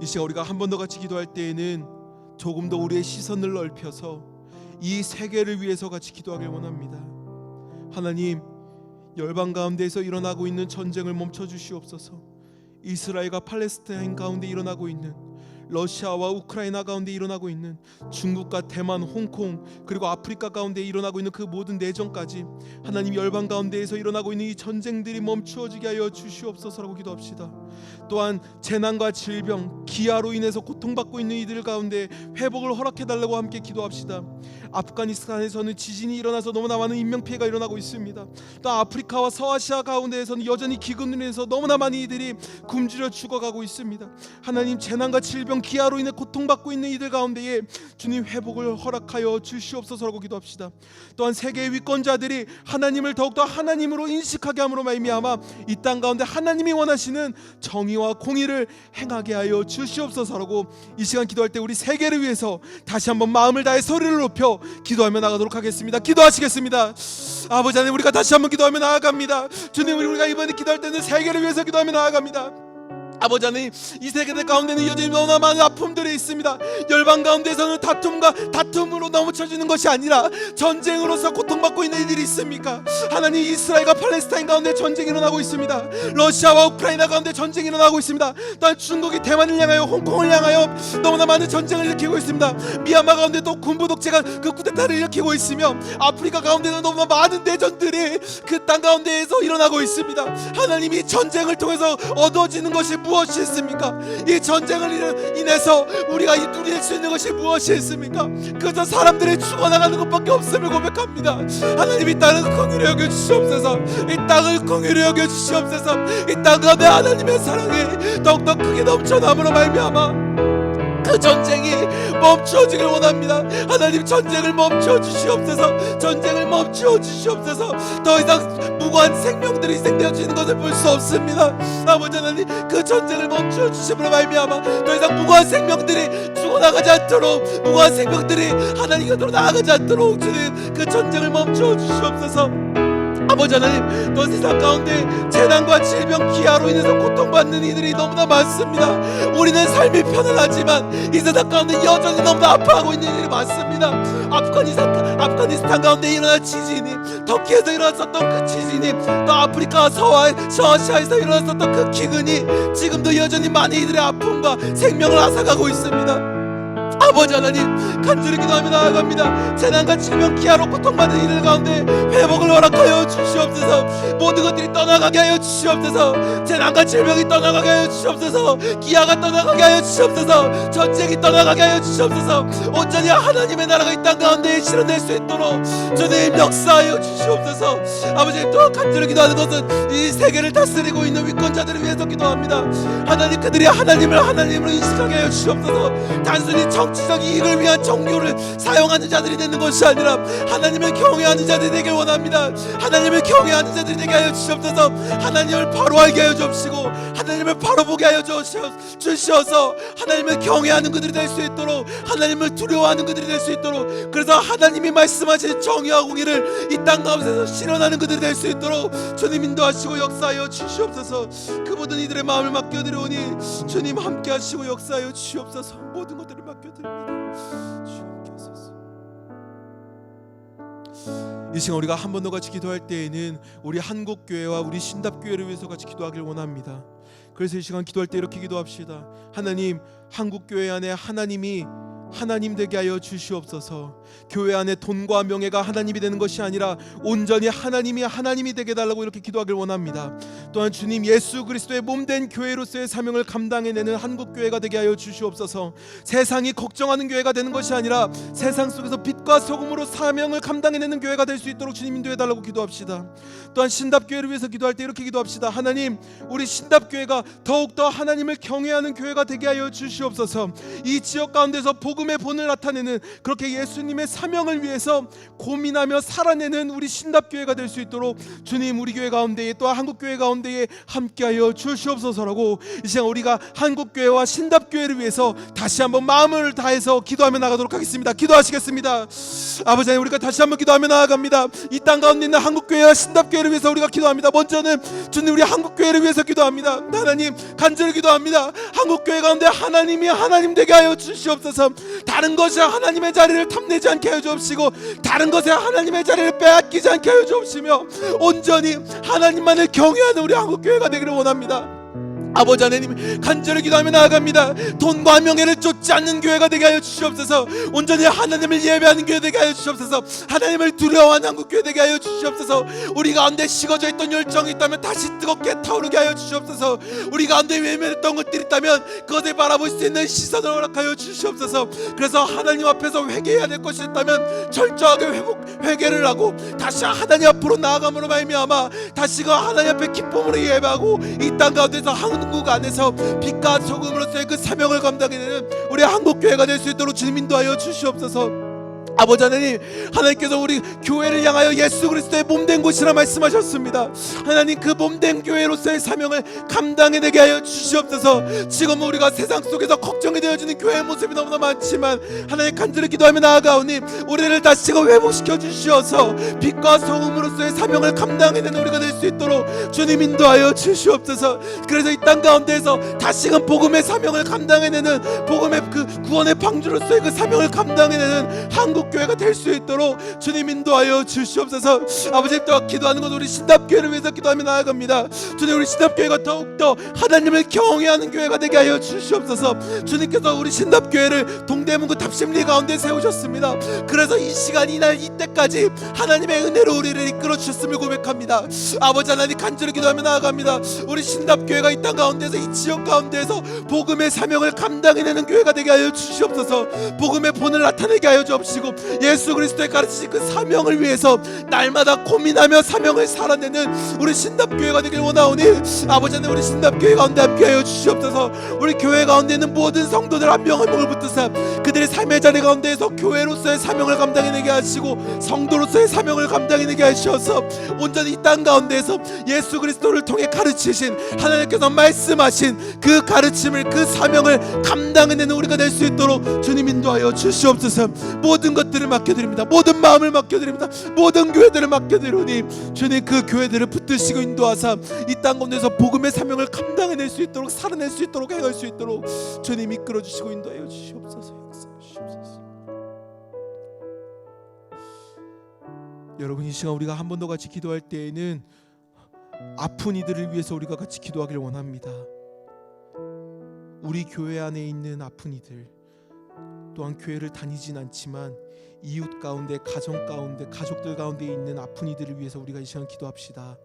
이 시간 우리가 한 번 더 같이 기도할 때에는 조금 더 우리의 시선을 넓혀서 이 세계를 위해서 같이 기도하길 원합니다. 하나님, 열방 가운데에서 일어나고 있는 전쟁을 멈춰 주시옵소서. 이스라엘과 팔레스타인 가운데 일어나고 있는 러시아와 우크라이나 가운데 일어나고 있는 중국과 대만, 홍콩 그리고 아프리카 가운데 일어나고 있는 그 모든 내전까지 하나님 열방 가운데에서 일어나고 있는 이 전쟁들이 멈추어지게 하여 주시옵소서라고 기도합시다. 또한 재난과 질병, 기아로 인해서 고통받고 있는 이들 가운데 회복을 허락해달라고 함께 기도합시다. 아프가니스탄에서는 지진이 일어나서 너무나 많은 인명피해가 일어나고 있습니다. 또 아프리카와 서아시아 가운데에서는 여전히 기근으로 인해서 너무나 많은 이들이 굶주려 죽어가고 있습니다. 하나님, 재난과 질병, 기아로 인해 고통받고 있는 이들 가운데에 주님 회복을 허락하여 주시옵소서라고 기도합시다. 또한 세계의 위권자들이 하나님을 더욱더 하나님으로 인식하게 함으로 말미암아 이 땅 가운데 하나님이 원하시는 정의와 공의를 행하게 하여 주시옵소서라고 이 시간 기도할 때 우리 세계를 위해서 다시 한번 마음을 다해 소리를 높여 기도하며 나가도록 하겠습니다. 기도하시겠습니다. 아버지 하나님, 우리가 다시 한번 기도하며 나아갑니다. 주님, 우리가 이번에 기도할 때는 세계를 위해서 기도하며 나아갑니다. 아버지 하나님, 이 세계들 가운데는 여전히 너무나 많은 아픔들이 있습니다. 열방 가운데서는 다툼으로 넘어쳐지는 것이 아니라 전쟁으로서 고통받고 있는 이들이 있습니까? 하나님, 이스라엘과 팔레스타인 가운데 전쟁이 일어나고 있습니다. 러시아와 우크라이나 가운데 전쟁이 일어나고 있습니다. 또한 중국이 대만을 향하여 홍콩을 향하여 너무나 많은 전쟁을 일으키고 있습니다. 미얀마 가운데 또 군부 독재가 그 쿠데타를 일으키고 있으며 아프리카 가운데는 너무나 많은 대전들이 그 땅 가운데에서 일어나고 있습니다. 하나님, 이 전쟁을 통해서 얻어지는 것이 무엇이 있습니까? 이 전쟁을 인해서 우리가 누릴 수 있는 것이 무엇이 있습니까? 그저 사람들이 죽어나가는 것밖에 없음을 고백합니다. 하나님, 이 땅을 긍휼히 여겨 주시옵소서. 이 땅을 긍휼히 여겨 주시옵소서. 이 땅 가운데 하나님의 사랑이 더욱더 크게 넘쳐남으로 말미암아 그 전쟁이 멈추어지길 원합니다. 하나님, 전쟁을 멈추어 주시옵소서. 전쟁을 멈추어 주시옵소서. 더 이상 무고한 생명들이 희생되어지는 것을 볼 수 없습니다. 아버지 하나님, 그 전쟁을 멈추어 주심으로 말미암아 더 이상 무고한 생명들이 죽어나가지 않도록, 무고한 생명들이 하나님 곁으로 나아가지 않도록 주님, 그 전쟁을 멈추어 주시옵소서. 아버지 하나님, 또 세상 가운데 재난과 질병, 기아로 인해서 고통받는 이들이 너무나 많습니다. 우리는 삶이 편안하지만 이 세상 가운데 여전히 너무나 아파하고 있는 일이 많습니다. 아프가니스탄 가운데 일어난 지진이, 터키에서 일어났었던 그 지진이, 또 아프리카 서아시아에서 일어났었던 그 기근이 지금도 여전히 많은 이들의 아픔과 생명을 앗아가고 있습니다. 아버지 하나님, 간절히 기도하며 나아갑니다. 재난과 질병, 기아로 고통받는 이들 가운데 회복을 허락하여 주시옵소서. 모든 것들이 떠나가게 하여 주시옵소서. 재난과 질병이 떠나가게 하여 주시옵소서. 기아가 떠나가게 하여 주시옵소서. 전쟁이 떠나가게 하여 주시옵소서. 온전히 하나님의 나라가 이 땅 가운데 실현될 수 있도록 주님 역사하여 주시옵소서. 아버지, 또 간절히 기도하는 것은 이 세계를 다스리고 있는 위권자들을 위해서 기도합니다. 하나님, 그들이 하나님으로 인식하게 하여 주시옵소서. 단순히 정치적 이익을 위한 종교를 사용하는 자들이 되는 것이 아니라 하나님을 경외하는 자들이 되길 원합니다. 하나님을 경외하는 자들이 되게 하여 주시옵소서. 하나님을 바로 알게 하여 주시고 하나님을 바로 보게 하여 주시어서 하나님을 경외하는 그들이 될 수 있도록, 하나님을 두려워하는 그들이 될 수 있도록, 그래서 하나님이 말씀하신 정의와 공의를 이 땅 가운데서 실현하는 그들이 될 수 있도록 주님 인도하시고 역사하여 주시옵소서. 그 모든 이들의 마음을 맡겨드리오니 주님 함께 하시고 역사하여 주시옵소서. 모든 것들을 맡겨드립니다. 주여 함께 하소서. 이 시간 우리가 한 번 더 같이 기도할 때에는 우리 한국교회와 우리 신답교회를 위해서 같이 기도하길 원합니다. 그래서 이 시간 기도할 때 이렇게 기도합시다. 하나님, 한국교회 안에 하나님이 하나님 되게 하여 주시옵소서. 교회 안에 돈과 명예가 하나님이 되는 것이 아니라 온전히 하나님이 되게 해달라고 이렇게 기도하길 원합니다. 또한 주님, 예수 그리스도의 몸된 교회로서의 사명을 감당해내는 한국교회가 되게 하여 주시옵소서. 세상이 걱정하는 교회가 되는 것이 아니라 세상 속에서 빛과 소금으로 사명을 감당해내는 교회가 될 수 있도록 주님 인도해달라고 기도합시다. 또한 신답교회를 위해서 기도할 때 이렇게 기도합시다. 하나님, 우리 신답교회가 더욱더 하나님을 경외하는 교회가 되게 하여 주시옵소서. 이 지역 가운데서 복음의 본을 나타내는, 그렇게 예수님의 사명을 위해서 고민하며 살아내는 우리 신답교회가 될 수 있도록 주님, 우리 교회 가운데에 또한 한국교회 가운데에 함께하여 주시옵소서라고 이 시간 우리가 한국교회와 신답교회를 위해서 다시 한번 마음을 다해서 기도하며 나가도록 하겠습니다. 기도하시겠습니다. 아버지 하나님, 우리가 다시 한번 기도하며 나아갑니다. 이 땅 가운데 있는 한국교회와 신답교회를 위해서 우리가 기도합니다. 먼저는 주님, 우리 한국교회를 위해서 기도합니다. 하나님, 간절히 기도합니다. 한국교회 가운데 하나님이 하나님 되게 하여 주시옵소서. 다른 것에 하나님의 자리를 탐내지 않게 하여 주옵시고, 다른 것에 하나님의 자리를 빼앗기지 않게 하여 주옵시며, 온전히 하나님만을 경외하는 우리 한국교회가 되기를 원합니다. 아버지 하나님, 간절히 기도하며 나아갑니다. 돈과 명예를 쫓지 않는 교회가 되게 하여 주시옵소서. 온전히 하나님을 예배하는 교회 되게 하여 주시옵소서. 하나님을 두려워하는 한국교회 되게 하여 주시옵소서. 우리 가운데 식어져 있던 열정이 있다면 다시 뜨겁게 타오르게 하여 주시옵소서. 우리 가운데 외면했던 것들이 있다면 그것을 바라볼 수 있는 시선을 허락하여 주시옵소서. 그래서 하나님 앞에서 회개해야 될 것이 있다면 철저하게 회개를 하고 다시 하나님 앞으로 나아감으로 말미암아 다시가 하나님 앞에 기쁨으로 예배하고 이 땅 가운데서 한국 안에서 빛과 소금으로서의 그 사명을 감당해내는 우리 한국교회가 될 수 있도록 주님 인도하여 주시옵소서. 아버지 하나님, 하나님께서 우리 교회를 향하여 예수 그리스도의 몸된 곳이라 말씀하셨습니다. 하나님, 그 몸된 교회로서의 사명을 감당해내게 하여 주시옵소서. 지금 우리가 세상 속에서 걱정이 되어지는 교회의 모습이 너무나 많지만 하나님, 간절히 기도하며 나아가오니 우리를 다시금 회복시켜 주시어서 빛과 소금으로서의 사명을 감당해내는 우리가 될 수 있도록 주님 인도하여 주시옵소서. 그래서 이 땅 가운데에서 다시금 복음의 사명을 감당해내는, 복음의 그 구원의 방주로서의 그 사명을 감당해내는 한국 교회가 될 수 있도록 주님 인도하여 주시옵소서. 아버지, 또 기도하는 것 우리 신답교회를 위해서 기도하며 나아갑니다. 주님, 우리 신답교회가 더욱더 하나님을 경외하는 교회가 되게 하여 주시옵소서. 주님께서 우리 신답교회를 동대문구 답심리 가운데 세우셨습니다. 그래서 이 시간, 이날, 이때까지 하나님의 은혜로 우리를 이끌어 주셨음을 고백합니다. 아버지 하나님, 간절히 기도하며 나아갑니다. 우리 신답교회가 이 땅 가운데서, 이 지역 가운데서 복음의 사명을 감당해내는 교회가 되게 하여 주시옵소서. 복음의 본을 나타내게 하여 주옵시고 예수 그리스도의 가르치신 그 사명을 위해서 날마다 고민하며 사명을 살아내는 우리 신답교회가 되길 원하오니 아버지 하나님, 우리 신답교회 가운데 함께하여 주시옵소서. 우리 교회 가운데 있는 모든 성도들 한 명 한 명을 붙드사 그들의 삶의 자리 가운데에서 교회로서의 사명을 감당해내게 하시고 성도로서의 사명을 감당해내게 하셔서 온전히 이 땅 가운데에서 예수 그리스도를 통해 가르치신, 하나님께서 말씀하신 그 가르침을, 그 사명을 감당해내는 우리가 될 수 있도록 주님 인도하여 주시옵소서. 모든 것들을 맡겨드립니다. 모든 마음을 맡겨드립니다. 모든 교회들을 맡겨드리오니 주님, 그 교회들을 붙드시고 인도하사 이 땅 가운데서 복음의 사명을 감당해낼 수 있도록, 살아낼 수 있도록, 행할 수 있도록 주님 이끌어주시고 인도하여 주시옵소서. 역사하시옵소서. 여러분, 이 시간 우리가 한 번 더 같이 기도할 때에는 아픈 이들을 위해서 우리가 같이 기도하길 원합니다. 우리 교회 안에 있는 아픈 이들, 또한 교회를 다니진 않지만 이웃 가운데, 가정 가운데, 가족들 가운데 있는 아픈 이들을 위해서 우리가 이 시간 기도합시다.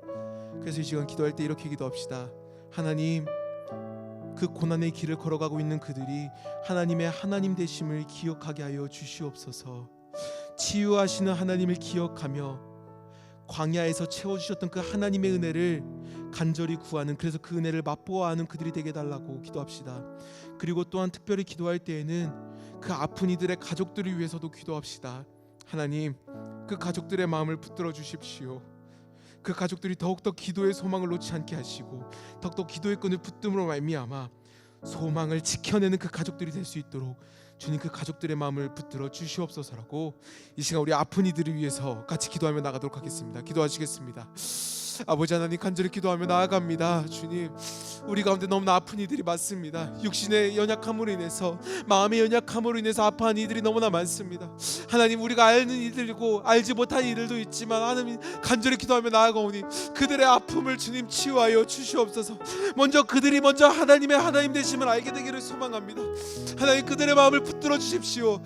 그래서 이 시간 기도할 때 이렇게 기도합시다. 하나님, 그 고난의 길을 걸어가고 있는 그들이 하나님의 하나님 되심을 기억하게 하여 주시옵소서. 치유하시는 하나님을 기억하며 광야에서 채워주셨던 그 하나님의 은혜를 간절히 구하는, 그래서 그 은혜를 맛보아하는 그들이 되게 해달라고 기도합시다. 그리고 또한 특별히 기도할 때에는 그 아픈 이들의 가족들을 위해서도 기도합시다. 하나님, 그 가족들의 마음을 붙들어 주십시오. 그 가족들이 더욱더 기도의 소망을 놓지 않게 하시고 더욱더 기도의 끈을 붙듦으로 말미암아 소망을 지켜내는 그 가족들이 될 수 있도록 주님, 그 가족들의 마음을 붙들어 주시옵소서라고 이 시간 우리 아픈 이들을 위해서 같이 기도하며 나가도록 하겠습니다. 기도하시겠습니다. 아버지 하나님, 간절히 기도하며 나아갑니다. 주님, 우리 가운데 너무나 아픈 이들이 많습니다. 육신의 연약함으로 인해서, 마음의 연약함으로 인해서 아파하는 이들이 너무나 많습니다. 하나님, 우리가 아는 이들이고 알지 못한 이들도 있지만 하나님, 간절히 기도하며 나아가오니 그들의 아픔을 주님 치유하여 주시옵소서. 먼저 그들이 먼저 하나님의 하나님 되심을 알게 되기를 소망합니다. 하나님, 그들의 마음을 붙들어 주십시오.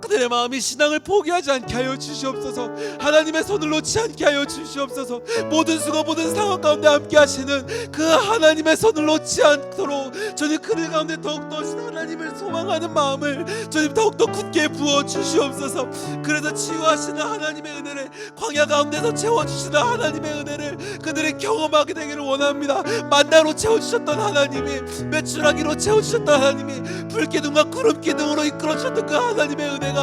그들의 마음이 신앙을 포기하지 않게 하여 주시옵소서. 하나님의 손을 놓지 않게 하여 주시옵소서. 모든 수고, 모든 상황 가운데 함께 하시는 그 하나님의 손을 놓지 않도록 주님, 그들 가운데 더욱더 하나님을 소망하는 마음을 주님 더욱더 굳게 부어 주시옵소서. 그래서 치유하시는 하나님의 은혜를, 광야 가운데서 채워주시는 하나님의 은혜를 그들이 경험하게 되기를 원합니다. 만나로 채워주셨던 하나님이, 메추라기로 채워주셨던 하나님이, 불기둥과 구름기둥으로 이끌어주셨던 그 하나님의 은혜가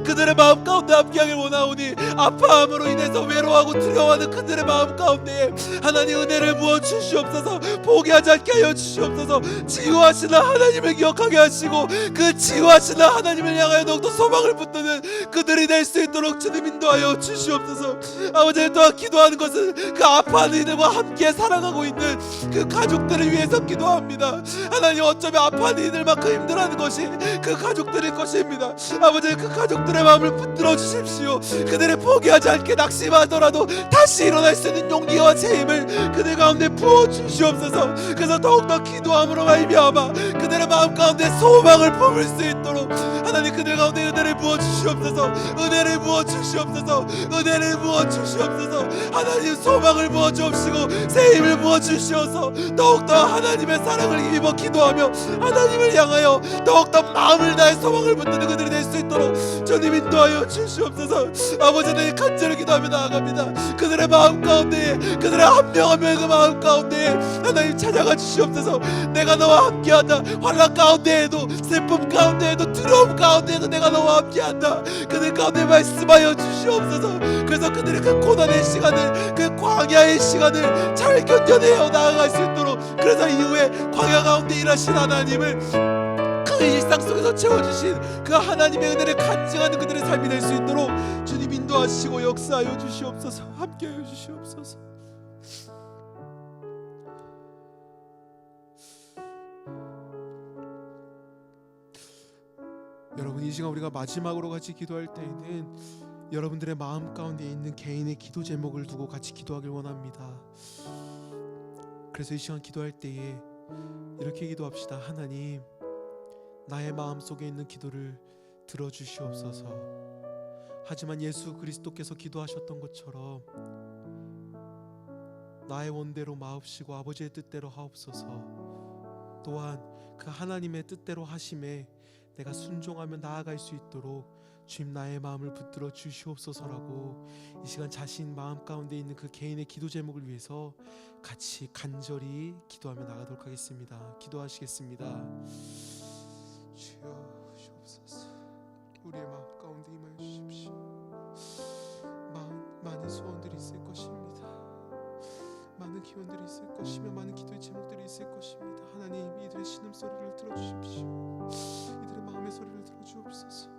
그들의 마음 가운데 함께하길 원하오니 아파함으로 인해서 외로워하고 두려워하는 그들의 마음 가운데 하나님 은혜를 부어 주시옵소서. 포기하지 않게 하여 주시옵소서. 치유하시는 하나님을 기억하게 하시고 그 치유하시는 하나님을 향하여 더욱더 소망을 붙드는 그들이 될 수 있도록 주님 인도하여 주시옵소서. 아버지, 또한 기도하는 것은 그 아파하는 이들과 함께 살아가고 있는 그 가족들을 위해서 기도합니다. 하나님, 어쩌면 아파하는 이들만큼 힘들어하는 것이 그 가족들일 것입니다. 아버지, 하나님 그 가족들의 마음을 붙들어 주십시오. 그들의 포기하지 않게 낙심하더라도 다시 일어날 수 있는 용기와 새 힘을 그들 가운데 부어 주시옵소서. 그래서 더욱더 기도함으로 말미암아 그들의 마음 가운데 소망을 품을 수 있도록 하나님 그들 가운데 은혜를 부어 주시옵소서. 은혜를 부어 주시옵소서. 은혜를 부어 주시옵소서. 하나님 소망을 부어 주옵시고 새 힘을 부어 주시옵소서. 더욱더 하나님의 사랑을 힘입어 기도하며 하나님을 향하여 더욱더 마음을 다해 소망을 붙드는 그들이 될 수 있도록 주님 인도하여 주시옵소서. 아버지 하나님 간절히 기도하며 나아갑니다. 그들의 마음 가운데 그들의 한 명 한 명의 그 마음 가운데 하나님 찾아가 주시옵소서. 내가 너와 함께한다. 환난 가운데에도 슬픔 가운데에도 두려움 가운데에도 내가 너와 함께한다. 그들 가운데 말씀하여 주시옵소서. 그래서 그들의 그 고난의 시간을 그 광야의 시간을 잘 견뎌내어 나아갈 수 있도록 그래서 이후에 광야 가운데 일하신 하나님을 그 일상 속에서 채워주신 그 하나님의 은혜를 간증하는 그들의 삶이 될 수 있도록 주님 인도하시고 역사하여 주시옵소서. 함께하여 주시옵소서. 여러분 이 시간 우리가 마지막으로 같이 기도할 때에는 여러분들의 마음 가운데 있는 개인의 기도 제목을 두고 같이 기도하길 원합니다. 그래서 이 시간 기도할 때에 이렇게 기도합시다. 하나님, 나의 마음 속에 있는 기도를 들어주시옵소서. 하지만 예수 그리스도께서 기도하셨던 것처럼 나의 원대로 마옵시고 아버지의 뜻대로 하옵소서. 또한 그 하나님의 뜻대로 하심에 내가 순종하며 나아갈 수 있도록 주님 나의 마음을 붙들어 주시옵소서라고 이 시간 자신 마음 가운데 있는 그 개인의 기도 제목을 위해서 같이 간절히 기도하며 나가도록 하겠습니다. 기도하시겠습니다. 주여 주옵소서. 우리의 마음 가운데 임하여 주십시오. 많은 소원들이 있을 것입니다. 많은 기원들이 있을 것이며 많은 기도의 제목들이 있을 것입니다. 하나님, 이들의 신음소리를 들어주십시오. 이들의 마음의 소리를 들어주옵소서.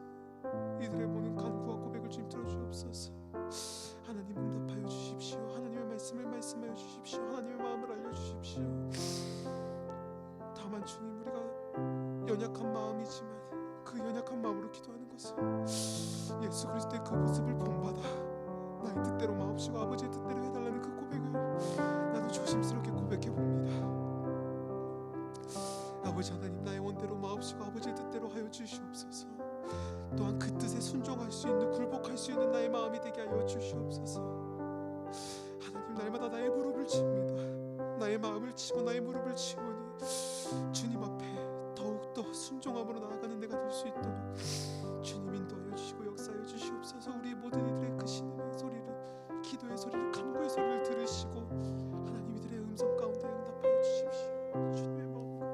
이들의 모든 간구와 고백을 주님 들어주옵소서. 하나님 응답하여 주십시오. 하나님의 말씀을 말씀하여 주십시오. 하나님의 마음을 알려주십시오. 다만 주님, 우리가 연약한 마음이지만 그 연약한 마음으로 기도하는 것은 예수 그리스도의 그 모습을 본받아 나의 뜻대로 마옵시고 아버지의 뜻대로 해달라는 그 고백을 나도 조심스럽게 고백해 봅니다. 아버지 하나님, 나의 원대로 마옵시고 아버지의 뜻대로 하여 주시옵소서. 또한 그 뜻에 순종할 수 있는, 굴복할 수 있는 나의 마음이 되게 하여 주시옵소서. 하나님, 날마다 나의 무릎을 칩니다. 나의 마음을 치고 나의 무릎을 치오니 주님 앞에 더욱더 순종함으로 나아가는 내가 될 수 있도록 주님 인도하여 주시고 역사하여 주시옵소서. 우리 모든 이들의 그 신음의 소리를, 기도의 소리를, 간구의 소리를 들으시고 하나님 이들의 음성 가운데 응답하여 주십시오. 주님의 마음과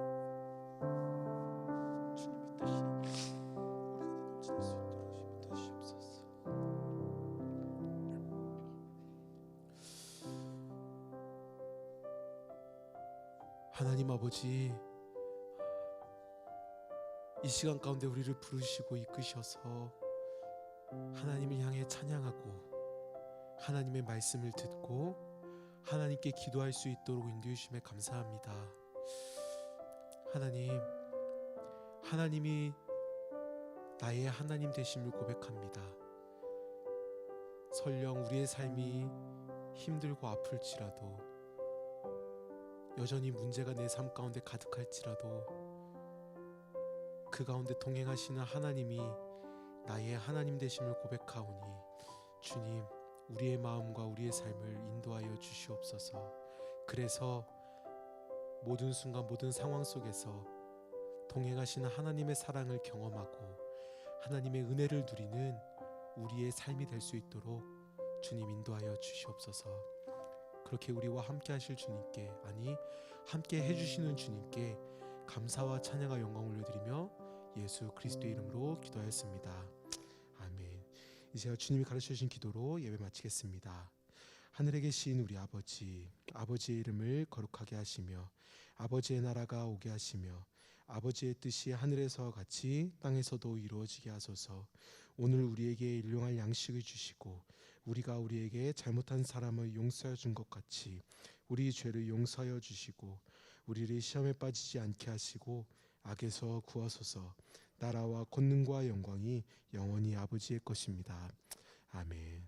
주님의 뜻이 우리가 넘칠 수 있도록 도와주시옵소서. 하나님 아버지, 이 시간 가운데 우리를 부르시고 이끄셔서 하나님을 향해 찬양하고 하나님의 말씀을 듣고 하나님께 기도할 수 있도록 인도해 주심에 감사합니다. 하나님, 하나님이 나의 하나님 되심을 고백합니다. 설령 우리의 삶이 힘들고 아플지라도, 여전히 문제가 내 삶 가운데 가득할지라도 그 가운데 동행하시는 하나님이 나의 하나님 되심을 고백하오니 주님, 우리의 마음과 우리의 삶을 인도하여 주시옵소서. 그래서 모든 순간 모든 상황 속에서 동행하시는 하나님의 사랑을 경험하고 하나님의 은혜를 누리는 우리의 삶이 될 수 있도록 주님 인도하여 주시옵소서. 그렇게 우리와 함께 하실 주님께, 아니 함께 해주시는 주님께 감사와 찬양과 영광을 올려드리며 예수 그리스도의 이름으로 기도하였습니다. 아멘. 이제 주님이 가르쳐주신 기도로 예배 마치겠습니다. 하늘에 계신 우리 아버지, 아버지의 이름을 거룩하게 하시며 아버지의 나라가 오게 하시며 아버지의 뜻이 하늘에서 같이 땅에서도 이루어지게 하소서. 오늘 우리에게 일용할 양식을 주시고 우리가 우리에게 잘못한 사람을 용서해 준 것 같이 우리 죄를 용서하여 주시고 우리를 시험에 빠지지 않게 하시고 악에서 구하소서. 나라와 권능과 영광이 영원히 아버지의 것입니다. 아멘.